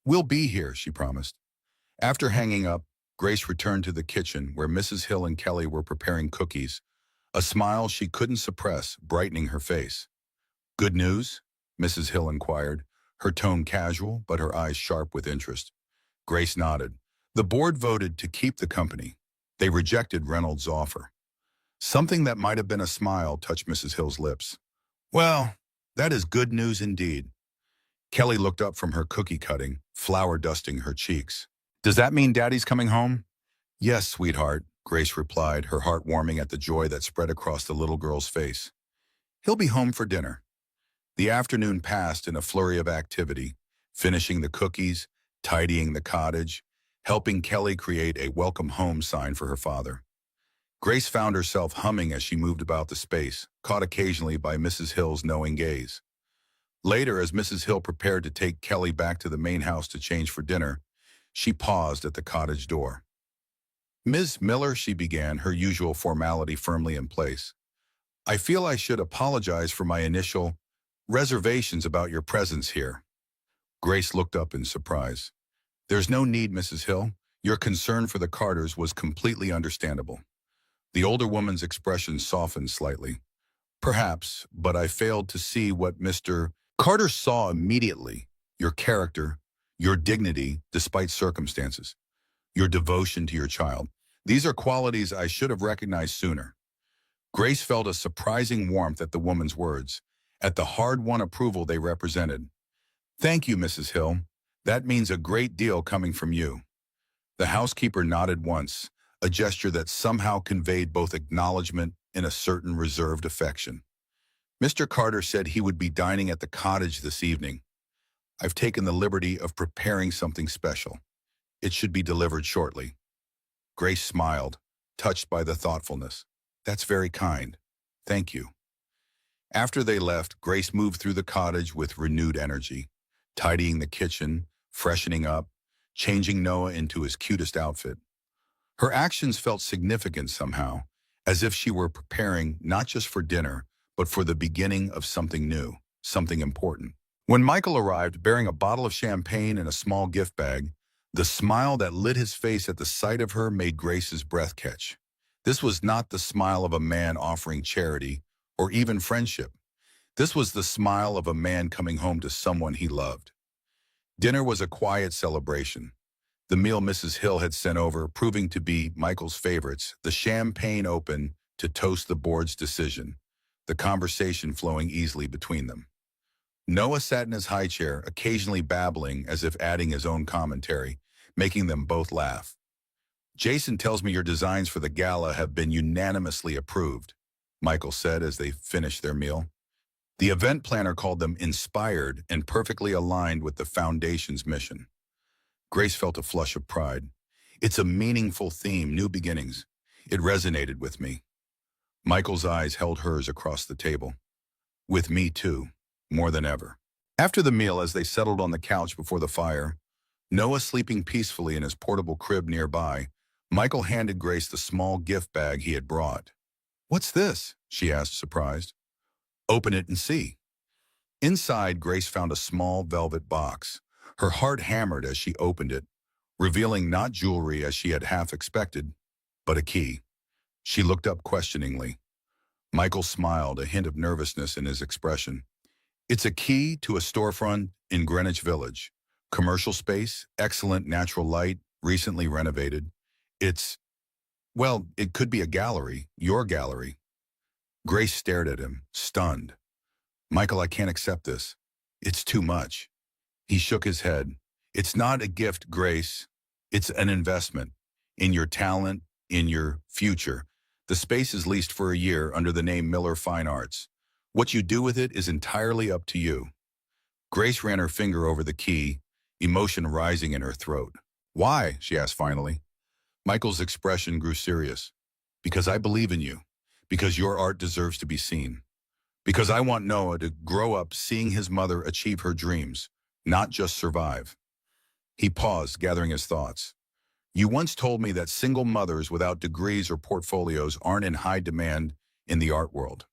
"We'll be here," she promised. After hanging up, Grace returned to the kitchen where Mrs. Hill and Kelly were preparing cookies, a smile she couldn't suppress brightening her face. "Good news?" Mrs. Hill inquired, her tone casual but her eyes sharp with interest. Grace nodded. "The board voted to keep the company. They rejected Reynolds' offer." Something that might have been a smile touched Mrs. Hill's lips. "Well, that is good news indeed." Kelly looked up from her cookie cutting, flour dusting her cheeks. "Does that mean Daddy's coming home?" "Yes, sweetheart," Grace replied, her heart warming at the joy that spread across the little girl's face. "He'll be home for dinner." The afternoon passed in a flurry of activity, finishing the cookies, tidying the cottage, helping Kelly create a welcome home sign for her father. Grace found herself humming as she moved about the space, caught occasionally by Mrs. Hill's knowing gaze. Later, as Mrs. Hill prepared to take Kelly back to the main house to change for dinner, she paused at the cottage door. "Ms. Miller," she began, her usual formality firmly in place. "I feel I should apologize for my initial reservations about your presence here." Grace looked up in surprise. "There's no need, Mrs. Hill. Your concern for the Carters was completely understandable." The older woman's expression softened slightly. "Perhaps, but I failed to see what Mr. Carter saw immediately. Your character, your dignity, despite circumstances, your devotion to your child. These are qualities I should have recognized sooner." Grace felt a surprising warmth at the woman's words, at the hard-won approval they represented. "Thank you, Mrs. Hill. That means a great deal coming from you." The housekeeper nodded once, a gesture that somehow conveyed both acknowledgement and a certain reserved affection. "Mr. Carter said he would be dining at the cottage this evening. I've taken the liberty of preparing something special. It should be delivered shortly." Grace smiled, touched by the thoughtfulness. "That's very kind. Thank you." After they left, Grace moved through the cottage with renewed energy, tidying the kitchen, freshening up, changing Noah into his cutest outfit. Her actions felt significant somehow, as if she were preparing not just for dinner, but for the beginning of something new, something important. When Michael arrived bearing a bottle of champagne and a small gift bag, the smile that lit his face at the sight of her made Grace's breath catch. This was not the smile of a man offering charity or even friendship. This was the smile of a man coming home to someone he loved. Dinner was a quiet celebration. The meal Mrs. Hill had sent over proving to be Michael's favorites, the champagne open to toast the board's decision, the conversation flowing easily between them. Noah sat in his high chair, occasionally babbling as if adding his own commentary, making them both laugh. "Jason tells me your designs for the gala have been unanimously approved," Michael said as they finished their meal. The event planner called them inspired and perfectly aligned with the foundation's mission. Grace felt a flush of pride. "It's a meaningful theme, new beginnings. It resonated with me." Michael's eyes held hers across the table. "With me too, more than ever." After the meal, as they settled on the couch before the fire, Noah sleeping peacefully in his portable crib nearby, Michael handed Grace the small gift bag he had brought. "What's this?" she asked, surprised. "Open it and see." Inside, Grace found a small velvet box. Her heart hammered as she opened it, revealing not jewelry as she had half expected, but a key. She looked up questioningly. Michael smiled, a hint of nervousness in his expression. "It's a key to a storefront in Greenwich Village. Commercial space, excellent natural light, recently renovated. Well, it could be a gallery, your gallery." Grace stared at him, stunned. "Michael, I can't accept this. It's too much." He shook his head. "It's not a gift, Grace. It's an investment in your talent, in your future. The space is leased for a year under the name Miller Fine Arts. What you do with it is entirely up to you." Grace ran her finger over the key, emotion rising in her throat. "Why?" she asked finally. Michael's expression grew serious. "Because I believe in you. Because your art deserves to be seen. Because I want Noah to grow up seeing his mother achieve her dreams, not just survive." He paused, gathering his thoughts. "You once told me that single mothers without degrees or portfolios aren't in high demand in the art world.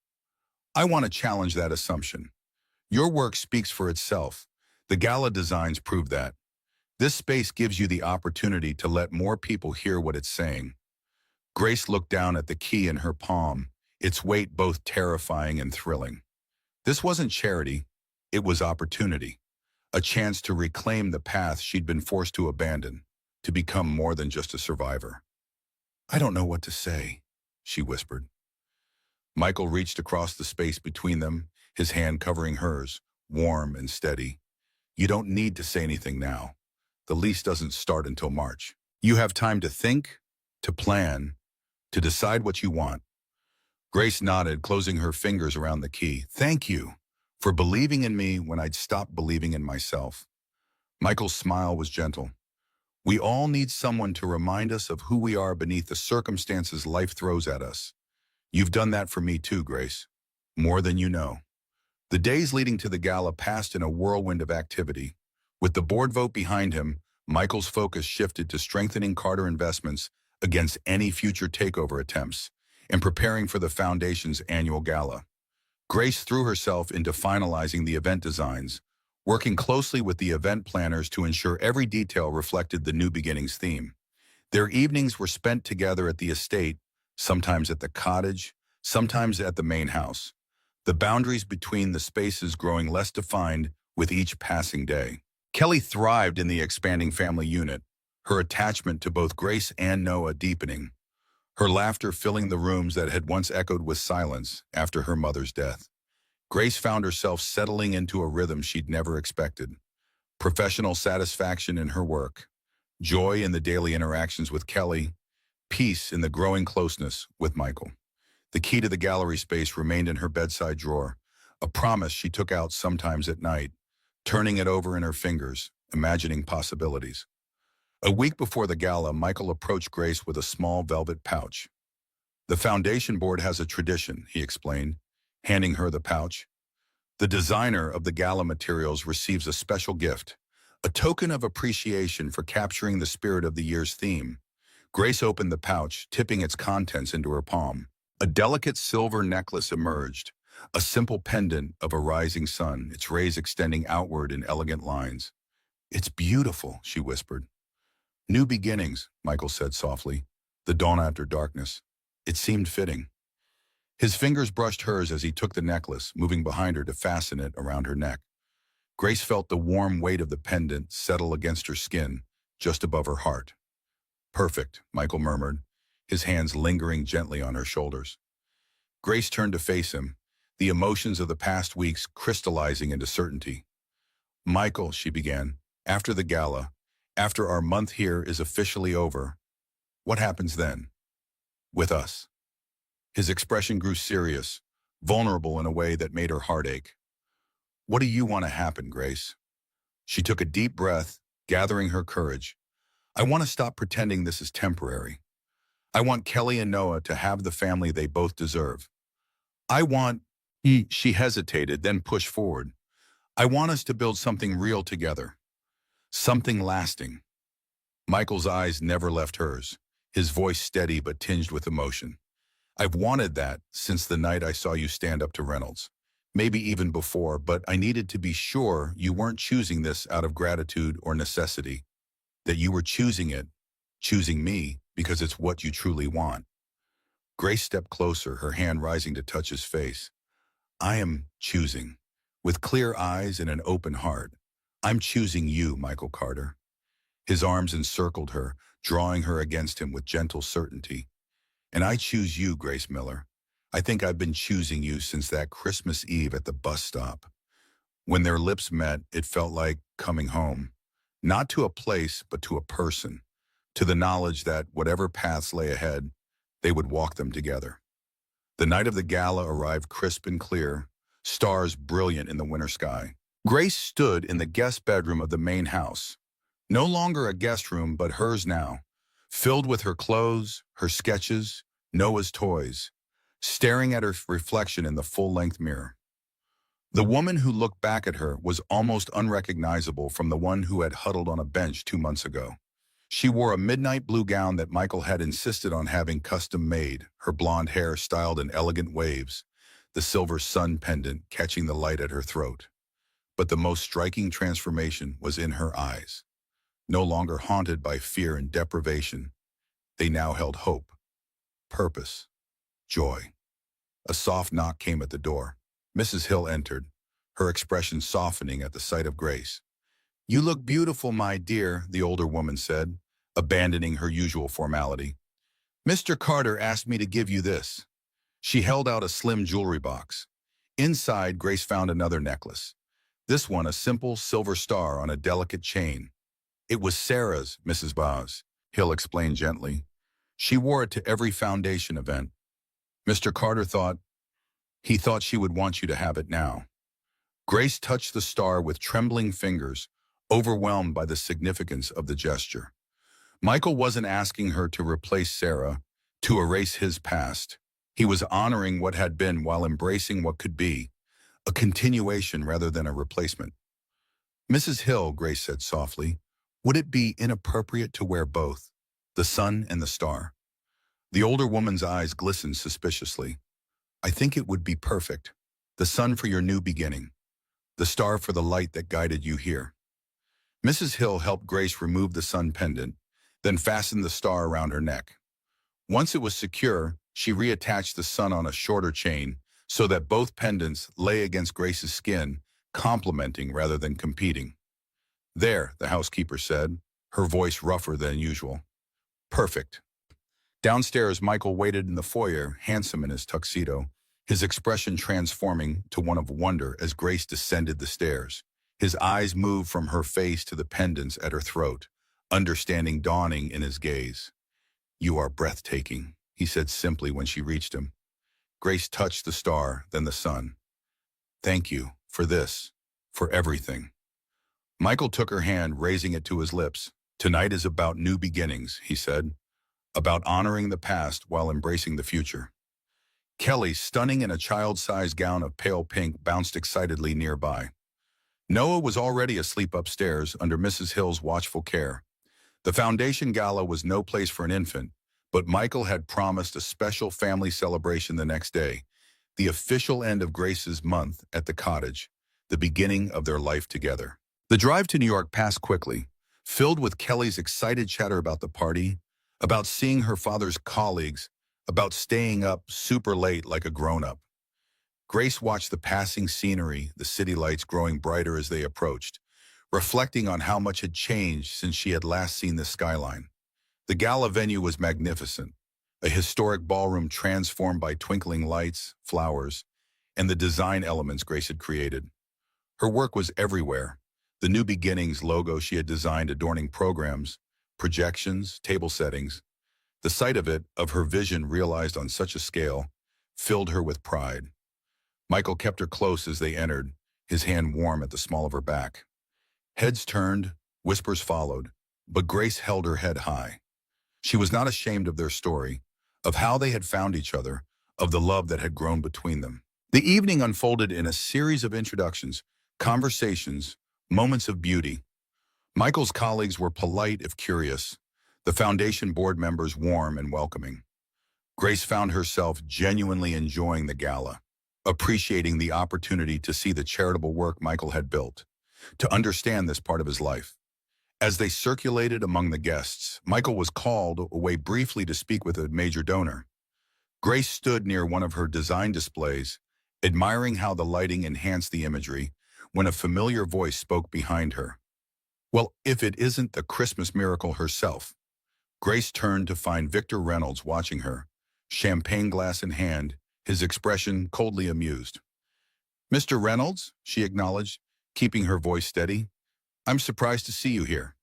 I want to challenge that assumption. Your work speaks for itself. The gala designs prove that. This space gives you the opportunity to let more people hear what it's saying." Grace looked down at the key in her palm, its weight both terrifying and thrilling. This wasn't charity, it was opportunity. A chance to reclaim the path she'd been forced to abandon, to become more than just a survivor. "I don't know what to say," she whispered. Michael reached across the space between them, his hand covering hers, warm and steady. "You don't need to say anything now. The lease doesn't start until March. You have time to think, to plan, to decide what you want." Grace nodded, closing her fingers around the key. "Thank you for believing in me when I'd stopped believing in myself." Michael's smile was gentle. We all need someone to remind us of who we are beneath the circumstances life throws at us. You've done that for me too, Grace. More than you know. The days leading to the gala passed in a whirlwind of activity. With the board vote behind him, Michael's focus shifted to strengthening Carter Investments against any future takeover attempts and preparing for the foundation's annual gala. Grace threw herself into finalizing the event designs, working closely with the event planners to ensure every detail reflected the New Beginnings theme. Their evenings were spent together at the estate, sometimes at the cottage, sometimes at the main house, the boundaries between the spaces growing less defined with each passing day. Kelly thrived in the expanding family unit, her attachment to both Grace and Noah deepening, her laughter filling the rooms that had once echoed with silence after her mother's death. Grace found herself settling into a rhythm she'd never expected. Professional satisfaction in her work, joy in the daily interactions with Kelly, peace in the growing closeness with Michael. The key to the gallery space remained in her bedside drawer, a promise she took out sometimes at night, turning it over in her fingers, imagining possibilities. A week before the gala, Michael approached Grace with a small velvet pouch. "The foundation board has a tradition," he explained, handing her the pouch. "The designer of the gala materials receives a special gift, a token of appreciation for capturing the spirit of the year's theme." Grace opened the pouch, tipping its contents into her palm. A delicate silver necklace emerged, a simple pendant of a rising sun, its rays extending outward in elegant lines. "It's beautiful," she whispered. "New beginnings," Michael said softly, "the dawn after darkness." It seemed fitting. His fingers brushed hers as he took the necklace, moving behind her to fasten it around her neck. Grace felt the warm weight of the pendant settle against her skin, just above her heart. "Perfect," Michael murmured, his hands lingering gently on her shoulders. Grace turned to face him, the emotions of the past weeks crystallizing into certainty. "Michael," she began, "after the gala, after our month here is officially over, what happens then? With us?" His expression grew serious, vulnerable in a way that made her heart ache. "What do you want to happen, Grace?" She took a deep breath, gathering her courage. "I want to stop pretending this is temporary. I want Kelly and Noah to have the family they both deserve. I want—" She hesitated, then pushed forward. "I want us to build something real together. Something lasting." Michael's eyes never left hers, his voice steady but tinged with emotion. "I've wanted that since the night I saw you stand up to Reynolds. Maybe even before, but I needed to be sure you weren't choosing this out of gratitude or necessity. That you were choosing me, because it's what you truly want." Grace stepped closer, her hand rising to touch his face. "I am choosing. With clear eyes and an open heart. I'm choosing you, Michael Carter." His arms encircled her, drawing her against him with gentle certainty. "And I choose you, Grace Miller. I think I've been choosing you since that Christmas Eve at the bus stop." When their lips met, it felt like coming home. Not to a place, but to a person. To the knowledge that whatever paths lay ahead, they would walk them together. The night of the gala arrived crisp and clear, stars brilliant in the winter sky. Grace stood in the guest bedroom of the main house. No longer a guest room, but hers now, filled with her clothes, her sketches, Noah's toys, staring at her reflection in the full-length mirror. The woman who looked back at her was almost unrecognizable from the one who had huddled on a bench 2 months ago. She wore a midnight blue gown that Michael had insisted on having custom made, her blonde hair styled in elegant waves, the silver sun pendant catching the light at her throat. But the most striking transformation was in her eyes. No longer haunted by fear and deprivation, they now held hope, purpose, joy. A soft knock came at the door. Mrs. Hill entered, her expression softening at the sight of Grace. "You look beautiful, my dear," the older woman said, abandoning her usual formality. "Mr. Carter asked me to give you this." She held out a slim jewelry box. Inside, Grace found another necklace. This one a simple silver star on a delicate chain. "It was Sarah's, Mrs. Boz," Hill explained gently. "She wore it to every foundation event. Mr. Carter thought she would want you to have it now." Grace touched the star with trembling fingers, overwhelmed by the significance of the gesture. Michael wasn't asking her to replace Sarah, to erase his past. He was honoring what had been while embracing what could be, a continuation rather than a replacement. Mrs. Hill, Grace said softly, would it be inappropriate to wear both, the sun and the star? The older woman's eyes glistened suspiciously. I think it would be perfect. The sun for your new beginning, the star for the light that guided you here. Mrs. Hill helped Grace remove the sun pendant, then fastened the star around her neck. Once it was secure, she reattached the sun on a shorter chain so that both pendants lay against Grace's skin, complementing rather than competing. There, the housekeeper said, her voice rougher than usual. Perfect. Downstairs, Michael waited in the foyer, handsome in his tuxedo, his expression transforming to one of wonder as Grace descended the stairs. His eyes moved from her face to the pendants at her throat, understanding dawning in his gaze. You are breathtaking, he said simply when she reached him. Grace touched the star, then the sun. Thank you for this, for everything. Michael took her hand, raising it to his lips. Tonight is about new beginnings, he said, about honoring the past while embracing the future. Kelly, stunning in a child-sized gown of pale pink, bounced excitedly nearby. Noah was already asleep upstairs under Mrs. Hill's watchful care. The foundation gala was no place for an infant, but Michael had promised a special family celebration the next day, the official end of Grace's month at the cottage, the beginning of their life together. The drive to New York passed quickly, filled with Kelly's excited chatter about the party, about seeing her father's colleagues, about staying up super late like a grown-up. Grace watched the passing scenery, the city lights growing brighter as they approached, reflecting on how much had changed since she had last seen the skyline. The gala venue was magnificent, a historic ballroom transformed by twinkling lights, flowers, and the design elements Grace had created. Her work was everywhere, the New Beginnings logo she had designed adorning programs, projections, table settings. The sight of her vision realized on such a scale, filled her with pride. Michael kept her close as they entered, his hand warm at the small of her back. Heads turned, whispers followed, but Grace held her head high. She was not ashamed of their story, of how they had found each other, of the love that had grown between them. The evening unfolded in a series of introductions, conversations, moments of beauty. Michael's colleagues were polite if curious, the foundation board members warm and welcoming. Grace found herself genuinely enjoying the gala, appreciating the opportunity to see the charitable work Michael had built, to understand this part of his life. As they circulated among the guests, Michael was called away briefly to speak with a major donor. Grace stood near one of her design displays, admiring how the lighting enhanced the imagery, when a familiar voice spoke behind her. Well, if it isn't the Christmas miracle herself. Grace turned to find Victor Reynolds watching her, champagne glass in hand, his expression coldly amused. Mr. Reynolds, she acknowledged, keeping her voice steady. I'm surprised to see you here.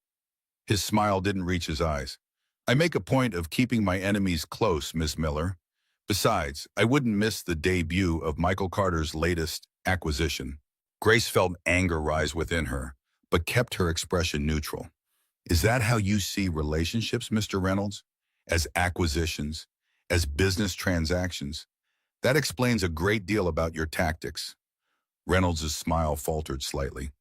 His smile didn't reach his eyes. I make a point of keeping my enemies close, Miss Miller. Besides, I wouldn't miss the debut of Michael Carter's latest acquisition. Grace felt anger rise within her, but kept her expression neutral. Is that how you see relationships, Mr. Reynolds? As acquisitions? As business transactions? That explains a great deal about your tactics. Reynolds' smile faltered slightly.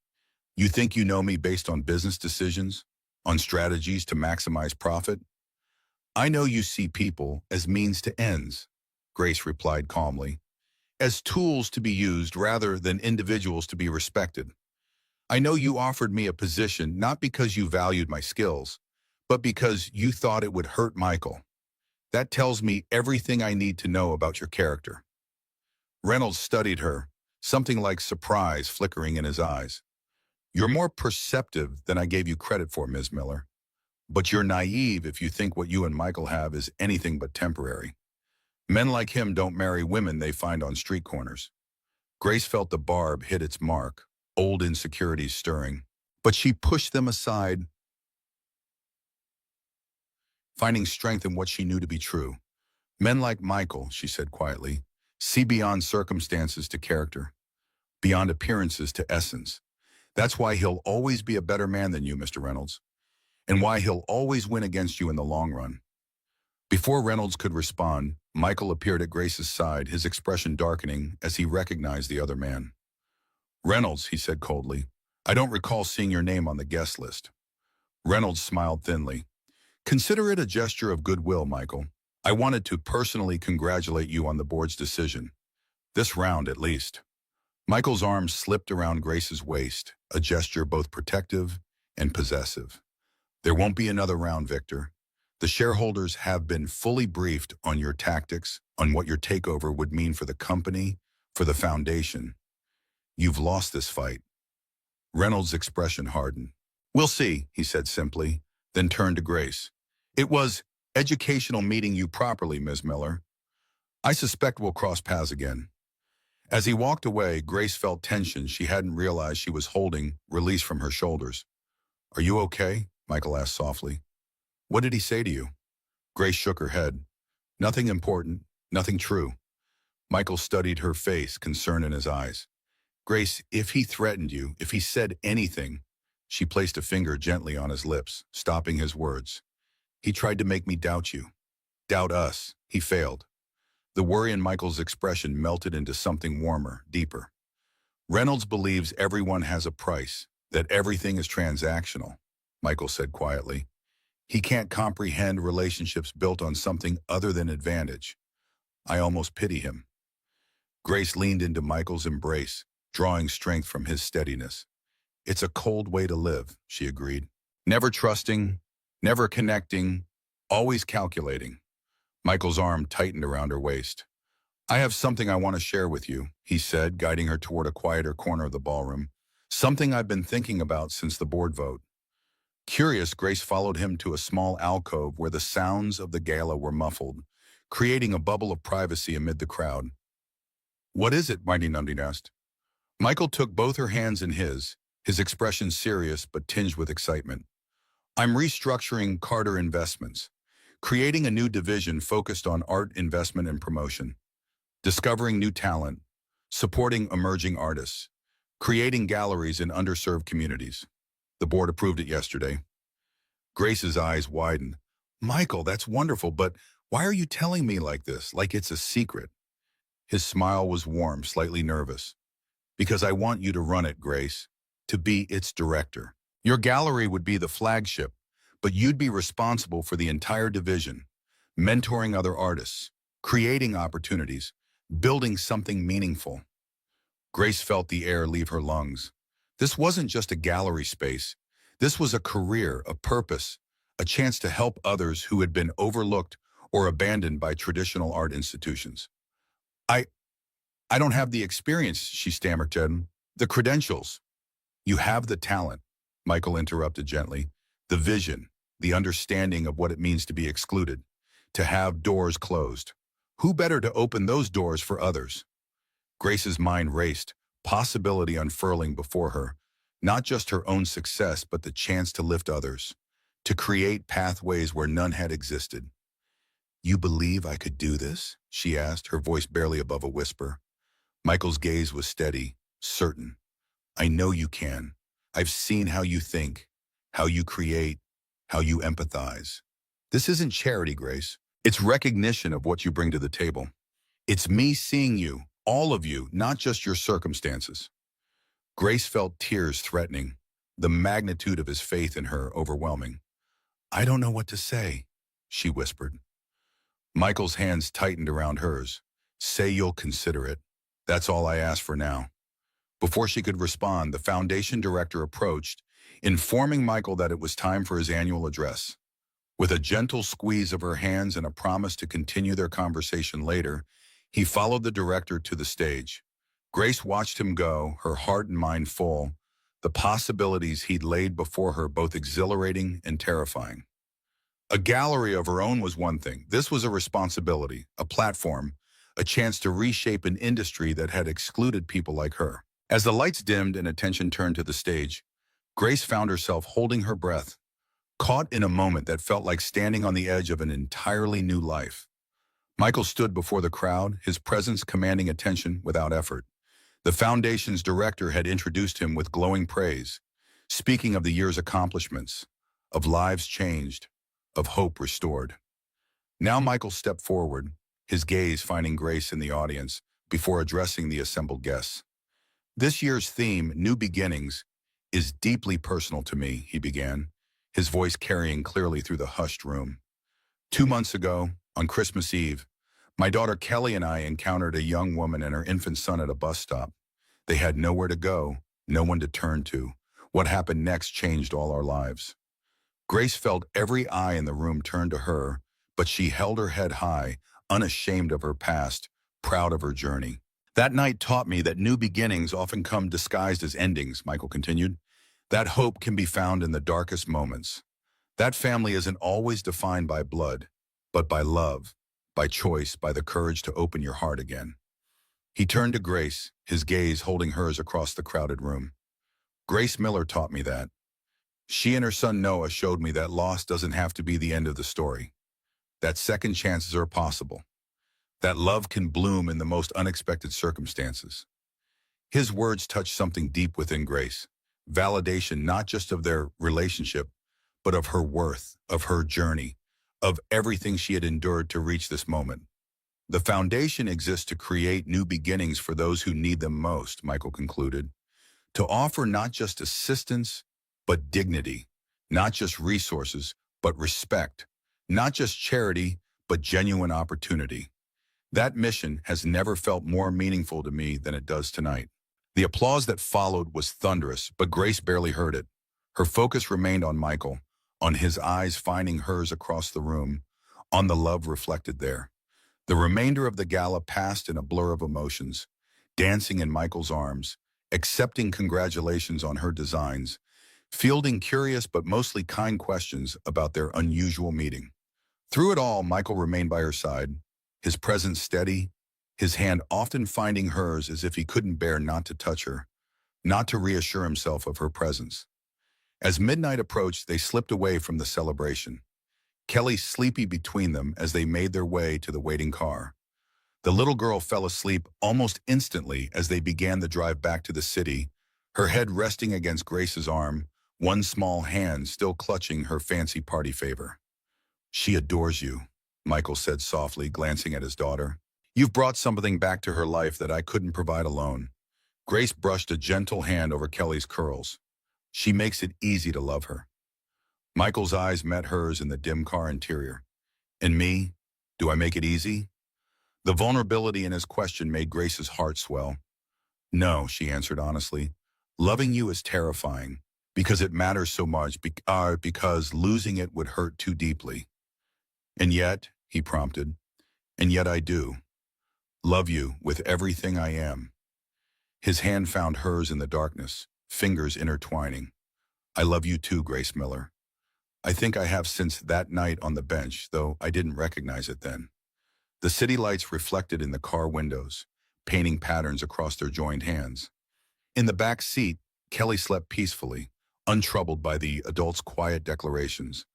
You think you know me based on business decisions? On strategies to maximize profit? I know you see people as means to ends, Grace replied calmly, as tools to be used rather than individuals to be respected. I know you offered me a position not because you valued my skills, but because you thought it would hurt Michael. That tells me everything I need to know about your character. Reynolds studied her, something like surprise flickering in his eyes. You're more perceptive than I gave you credit for, Ms. Miller. But you're naive if you think what you and Michael have is anything but temporary. Men like him don't marry women they find on street corners. Grace felt the barb hit its mark, old insecurities stirring. But she pushed them aside, finding strength in what she knew to be true. Men like Michael, she said quietly, see beyond circumstances to character, beyond appearances to essence. That's why he'll always be a better man than you, Mr. Reynolds. and why he'll always win against you in the long run. Before Reynolds could respond, Michael appeared at Grace's side, his expression darkening as he recognized the other man. "Reynolds," he said coldly, "I don't recall seeing your name on the guest list." Reynolds smiled thinly. "Consider it a gesture of goodwill, Michael. I wanted to personally congratulate you on the board's decision. This round, at least." Michael's arm slipped around Grace's waist, a gesture both protective and possessive. "There won't be another round, Victor. The shareholders have been fully briefed on your tactics, on what your takeover would mean for the company, for the foundation. You've lost this fight." Reynolds' expression hardened. "We'll see," he said simply, then turned to Grace. "It was educational meeting you properly, Ms. Miller. I suspect we'll cross paths again." As he walked away, Grace felt tension she hadn't realized she was holding released from her shoulders. "Are you okay?" Michael asked softly. "What did he say to you?" Grace shook her head. "Nothing important, nothing true." Michael studied her face, concern in his eyes. "Grace, if he threatened you, if he said anything—" She placed a finger gently on his lips, stopping his words. "He tried to make me doubt you. Doubt us. He failed." The worry in Michael's expression melted into something warmer, deeper. "Reynolds believes everyone has a price, that everything is transactional," Michael said quietly. "He can't comprehend relationships built on something other than advantage. I almost pity him." Grace leaned into Michael's embrace, drawing strength from his steadiness. "It's a cold way to live," she agreed. "Never trusting, never connecting, always calculating." Michael's arm tightened around her waist. "I have something I want to share with you," he said, guiding her toward a quieter corner of the ballroom. "Something I've been thinking about since the board vote." Curious, Grace followed him to a small alcove where the sounds of the gala were muffled, creating a bubble of privacy amid the crowd. "What is it?" Mighty Nundy asked. Michael took both her hands in his expression serious but tinged with excitement. "I'm restructuring Carter Investments, creating a new division focused on art investment and promotion, discovering new talent, supporting emerging artists, creating galleries in underserved communities. The board approved it yesterday." Grace's eyes widened. "Michael, that's wonderful, but why are you telling me like this, like it's a secret?" His smile was warm, slightly nervous. "Because I want you to run it, Grace, to be its director. Your gallery would be the flagship, but you'd be responsible for the entire division, mentoring other artists, creating opportunities, building something meaningful." Grace felt the air leave her lungs. This wasn't just a gallery space. This was a career, a purpose, a chance to help others who had been overlooked or abandoned by traditional art institutions. I don't have the experience," she stammered to him. "The credentials." "You have the talent," Michael interrupted gently. "The vision, the understanding of what it means to be excluded, to have doors closed. Who better to open those doors for others?" Grace's mind raced, possibility unfurling before her, not just her own success, but the chance to lift others, to create pathways where none had existed. "You believe I could do this?" she asked, her voice barely above a whisper. Michael's gaze was steady, certain. "I know you can. I've seen how you think, how you create, how you empathize. This isn't charity, Grace. It's recognition of what you bring to the table. It's me seeing you, all of you, not just your circumstances." Grace felt tears threatening, the magnitude of his faith in her overwhelming. "I don't know what to say," she whispered. Michael's hands tightened around hers. "Say you'll consider it. That's all I ask for now." Before she could respond, the foundation director approached, informing Michael that it was time for his annual address. With a gentle squeeze of her hands and a promise to continue their conversation later, he followed the director to the stage. Grace watched him go, her heart and mind full, the possibilities he'd laid before her both exhilarating and terrifying. A gallery of her own was one thing. This was a responsibility, a platform, a chance to reshape an industry that had excluded people like her. As the lights dimmed and attention turned to the stage, Grace found herself holding her breath, caught in a moment that felt like standing on the edge of an entirely new life. Michael stood before the crowd, his presence commanding attention without effort. The foundation's director had introduced him with glowing praise, speaking of the year's accomplishments, of lives changed, of hope restored. Now Michael stepped forward, his gaze finding Grace in the audience before addressing the assembled guests. This year's theme, New Beginnings, is deeply personal to me, he began, his voice carrying clearly through the hushed room. 2 months ago, on Christmas Eve, my daughter Kelly and I encountered a young woman and her infant son at a bus stop. They had nowhere to go, no one to turn to. What happened next changed all our lives. Grace felt every eye in the room turn to her, but she held her head high, unashamed of her past, proud of her journey. That night taught me that new beginnings often come disguised as endings, Michael continued. That hope can be found in the darkest moments. That family isn't always defined by blood, but by love, by choice, by the courage to open your heart again. He turned to Grace, his gaze holding hers across the crowded room. Grace Miller taught me that. She and her son Noah showed me that loss doesn't have to be the end of the story, that second chances are possible, that love can bloom in the most unexpected circumstances. His words touched something deep within Grace, validation not just of their relationship, but of her worth, of her journey, of everything she had endured to reach this moment. The foundation exists to create new beginnings for those who need them most, Michael concluded, to offer not just assistance, but dignity, not just resources, but respect, not just charity, but genuine opportunity. That mission has never felt more meaningful to me than it does tonight. The applause that followed was thunderous, but Grace barely heard it. Her focus remained on Michael, on his eyes finding hers across the room, on the love reflected there. The remainder of the gala passed in a blur of emotions, dancing in Michael's arms, accepting congratulations on her designs, fielding curious but mostly kind questions about their unusual meeting. Through it all, Michael remained by her side, his presence steady, his hand often finding hers as if he couldn't bear not to touch her, not to reassure himself of her presence. As midnight approached, they slipped away from the celebration, Kelly sleepy between them as they made their way to the waiting car. The little girl fell asleep almost instantly as they began the drive back to the city, her head resting against Grace's arm, one small hand still clutching her fancy party favor. "She adores you," Michael said softly, glancing at his daughter. "You've brought something back to her life that I couldn't provide alone." Grace brushed a gentle hand over Kelly's curls. "She makes it easy to love her." Michael's eyes met hers in the dim car interior. "And me? Do I make it easy?" The vulnerability in his question made Grace's heart swell. "No," she answered honestly. "Loving you is terrifying, because it matters so much, because losing it would hurt too deeply." "And yet," he prompted, "and yet I do. Love you with everything I am." His hand found hers in the darkness, fingers intertwining. "I love you too, Grace Miller. I think I have since that night on the bench, though I didn't recognize it then." The city lights reflected in the car windows, painting patterns across their joined hands. In the back seat, Kelly slept peacefully, untroubled by the adult's quiet declarations,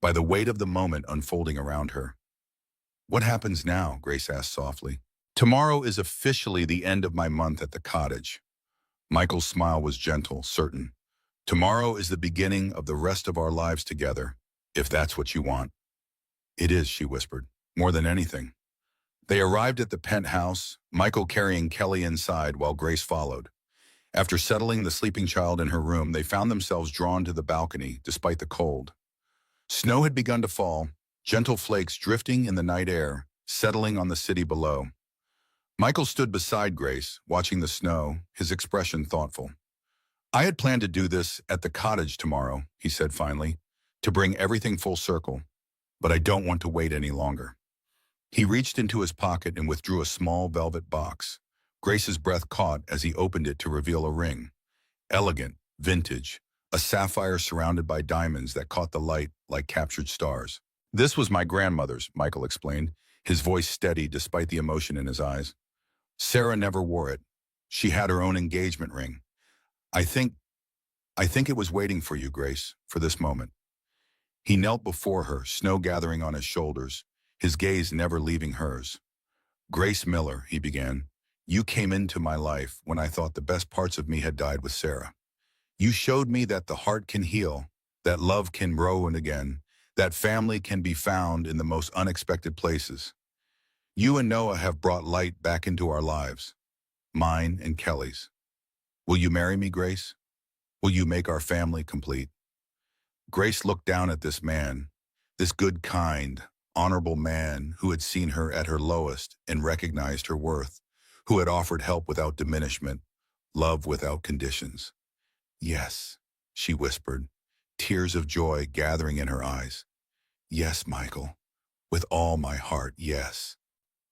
by the weight of the moment unfolding around her. "What happens now?" Grace asked softly. "Tomorrow is officially the end of my month at the cottage." Michael's smile was gentle, certain. "Tomorrow is the beginning of the rest of our lives together, if that's what you want." "It is," she whispered, "more than anything." They arrived at the penthouse, Michael carrying Kelly inside while Grace followed. After settling the sleeping child in her room, they found themselves drawn to the balcony, despite the cold. Snow had begun to fall, gentle flakes drifting in the night air, settling on the city below. Michael stood beside Grace, watching the snow, his expression thoughtful. "I had planned to do this at the cottage tomorrow," he said finally, "to bring everything full circle, but I don't want to wait any longer." He reached into his pocket and withdrew a small velvet box. Grace's breath caught as he opened it to reveal a ring. Elegant, vintage, a sapphire surrounded by diamonds that caught the light like captured stars. "This was my grandmother's," Michael explained, his voice steady despite the emotion in his eyes. "Sarah never wore it. She had her own engagement ring. I think it was waiting for you, Grace, for this moment." He knelt before her, snow gathering on his shoulders, his gaze never leaving hers. "Grace Miller," he began, "you came into my life when I thought the best parts of me had died with Sarah. You showed me that the heart can heal, that love can grow and again, that family can be found in the most unexpected places. You and Noah have brought light back into our lives, mine and Kelly's. Will you marry me, Grace? Will you make our family complete? Grace looked down at this man, this good, kind, honorable man who had seen her at her lowest and recognized her worth, who had offered help without diminishment, love without conditions. Yes, she whispered, tears of joy gathering in her eyes. Yes, Michael, with all my heart, yes.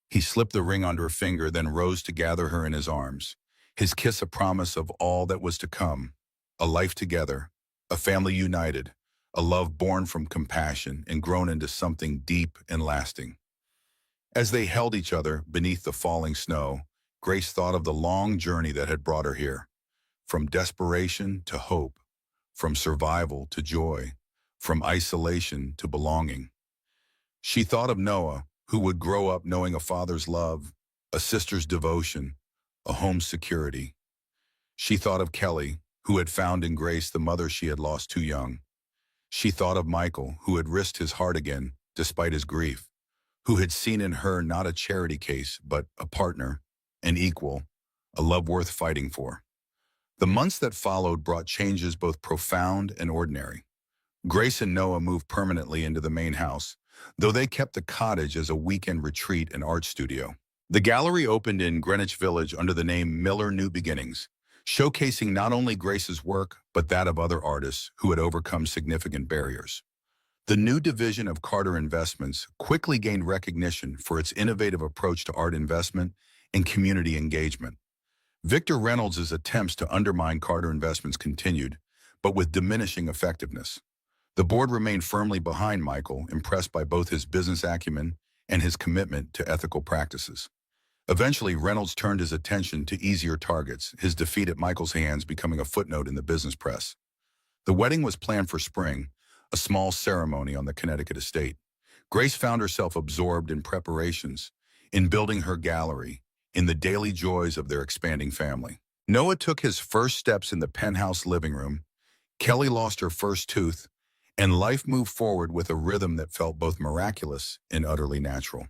He slipped the ring onto her finger, then rose to gather her in his arms, his kiss a promise of all that was to come, a life together, a family united, a love born from compassion and grown into something deep and lasting. As they held each other beneath the falling snow, Grace thought of the long journey that had brought her here, from desperation to hope, from survival to joy, from isolation to belonging. She thought of Noah, who would grow up knowing a father's love, a sister's devotion, a home's security. She thought of Kelly, who had found in Grace the mother she had lost too young. She thought of Michael, who had risked his heart again, despite his grief, who had seen in her not a charity case, but a partner, an equal, a love worth fighting for. The months that followed brought changes both profound and ordinary. Grace and Noah moved permanently into the main house, though they kept the cottage as a weekend retreat and art studio. The gallery opened in Greenwich Village under the name Miller New Beginnings, showcasing not only Grace's work, but that of other artists who had overcome significant barriers. The new division of Carter Investments quickly gained recognition for its innovative approach to art investment and community engagement. Victor Reynolds' attempts to undermine Carter Investments continued, but with diminishing effectiveness. The board remained firmly behind Michael, impressed by both his business acumen and his commitment to ethical practices. Eventually, Reynolds turned his attention to easier targets, his defeat at Michael's hands becoming a footnote in the business press. The wedding was planned for spring, a small ceremony on the Connecticut estate. Grace found herself absorbed in preparations, in building her gallery, in the daily joys of their expanding family. Noah took his first steps in the penthouse living room, Kelly lost her first tooth, and life moved forward with a rhythm that felt both miraculous and utterly natural.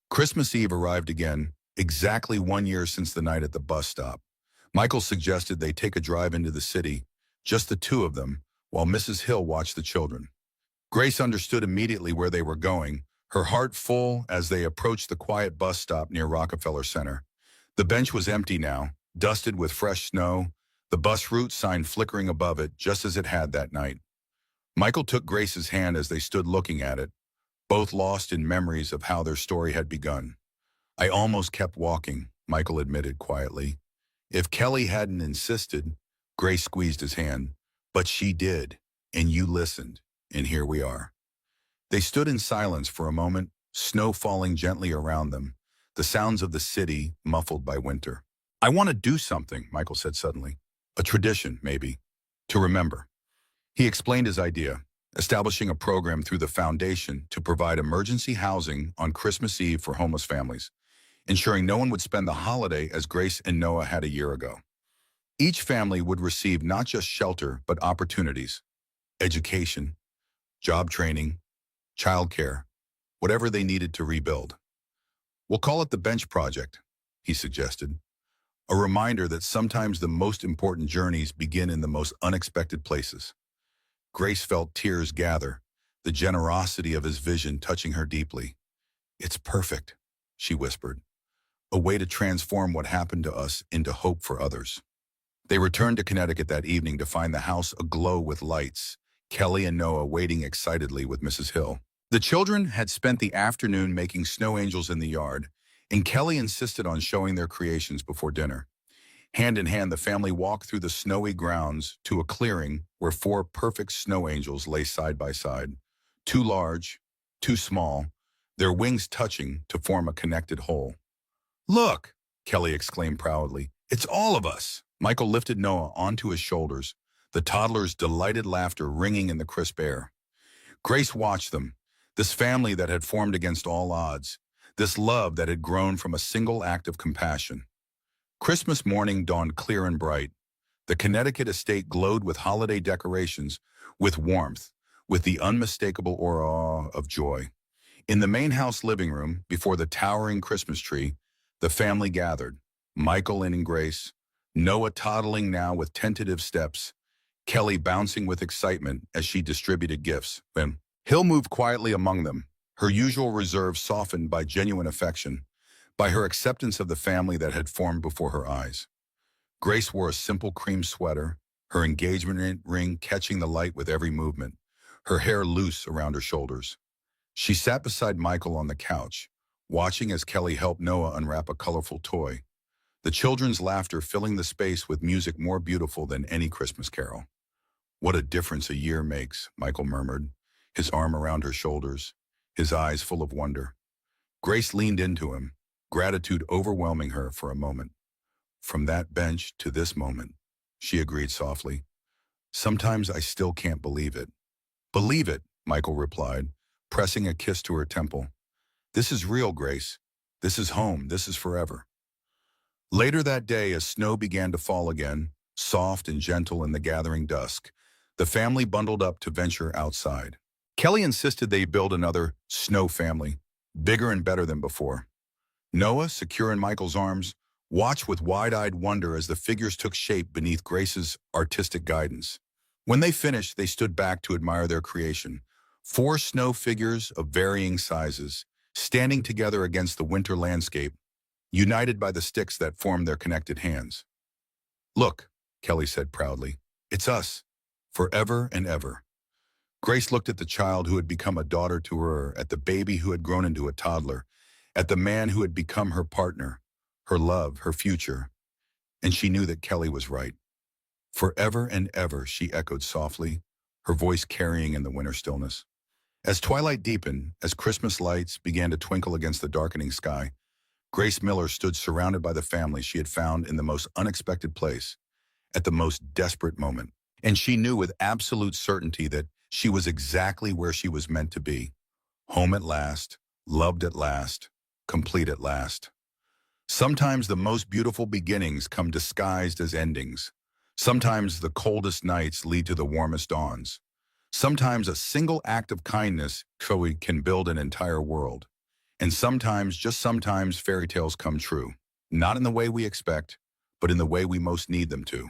Christmas Eve arrived again, exactly 1 year since the night at the bus stop. Michael suggested they take a drive into the city, just the two of them, while Mrs. Hill watched the children. Grace understood immediately where they were going, her heart full as they approached the quiet bus stop near Rockefeller Center. The bench was empty now, dusted with fresh snow, the bus route sign flickering above it just as it had that night. Michael took Grace's hand as they stood looking at it, both lost in memories of how their story had begun. I almost kept walking, Michael admitted quietly. If Kelly hadn't insisted, Grace squeezed his hand, but she did, and you listened, and here we are. They stood in silence for a moment, snow falling gently around them, the sounds of the city muffled by winter. I want to do something, Michael said suddenly. A tradition, maybe, to remember. He explained his idea, establishing a program through the foundation to provide emergency housing on Christmas Eve for homeless families, ensuring no one would spend the holiday as Grace and Noah had a year ago. Each family would receive not just shelter, but opportunities, education, job training, childcare, whatever they needed to rebuild. We'll call it the Bench Project, he suggested, a reminder that sometimes the most important journeys begin in the most unexpected places. Grace felt tears gather, the generosity of his vision touching her deeply. It's perfect, she whispered, a way to transform what happened to us into hope for others. They returned to Connecticut that evening to find the house aglow with lights, Kelly and Noah waiting excitedly with Mrs. Hill. The children had spent the afternoon making snow angels in the yard, and Kelly insisted on showing their creations before dinner. Hand in hand, the family walked through the snowy grounds to a clearing where 4 perfect snow angels lay side by side, 2 large, 2 small, their wings touching to form a connected whole. Look, Kelly exclaimed proudly, it's all of us. Michael lifted Noah onto his shoulders, the toddler's delighted laughter ringing in the crisp air. Grace watched them, this family that had formed against all odds, this love that had grown from a single act of compassion. Christmas morning dawned clear and bright. The Connecticut estate glowed with holiday decorations, with warmth, with the unmistakable aura of joy. In the main house living room, before the towering Christmas tree, the family gathered, Michael and Grace, Noah toddling now with tentative steps, Kelly bouncing with excitement as she distributed gifts. When Hill moved quietly among them, her usual reserve softened by genuine affection, by her acceptance of the family that had formed before her eyes. Grace wore a simple cream sweater, her engagement ring catching the light with every movement, her hair loose around her shoulders. She sat beside Michael on the couch, watching as Kelly helped Noah unwrap a colorful toy, the children's laughter filling the space with music more beautiful than any Christmas carol. "What a difference a year makes," Michael murmured, his arm around her shoulders, his eyes full of wonder. Grace leaned into him, gratitude overwhelming her for a moment. "From that bench to this moment," she agreed softly. "Sometimes I still can't believe it." "Believe it," Michael replied, pressing a kiss to her temple. "This is real, Grace. This is home. This is forever." Later that day, as snow began to fall again, soft and gentle in the gathering dusk, the family bundled up to venture outside. Kelly insisted they build another snow family, bigger and better than before. Noah, secure in Michael's arms, watched with wide-eyed wonder as the figures took shape beneath Grace's artistic guidance. When they finished, they stood back to admire their creation. 4 snow figures of varying sizes, standing together against the winter landscape, united by the sticks that formed their connected hands. "Look," Kelly said proudly, "it's us, forever and ever." Grace looked at the child who had become a daughter to her, at the baby who had grown into a toddler, at the man who had become her partner, her love, her future, and she knew that Kelly was right. "Forever and ever," she echoed softly, her voice carrying in the winter stillness. As twilight deepened, as Christmas lights began to twinkle against the darkening sky, Grace Miller stood surrounded by the family she had found in the most unexpected place, at the most desperate moment. And she knew with absolute certainty that she was exactly where she was meant to be. Home at last, loved at last, complete at last. Sometimes the most beautiful beginnings come disguised as endings. Sometimes the coldest nights lead to the warmest dawns. Sometimes a single act of kindness can build an entire world. And sometimes, just sometimes, fairy tales come true. Not in the way we expect, but in the way we most need them to.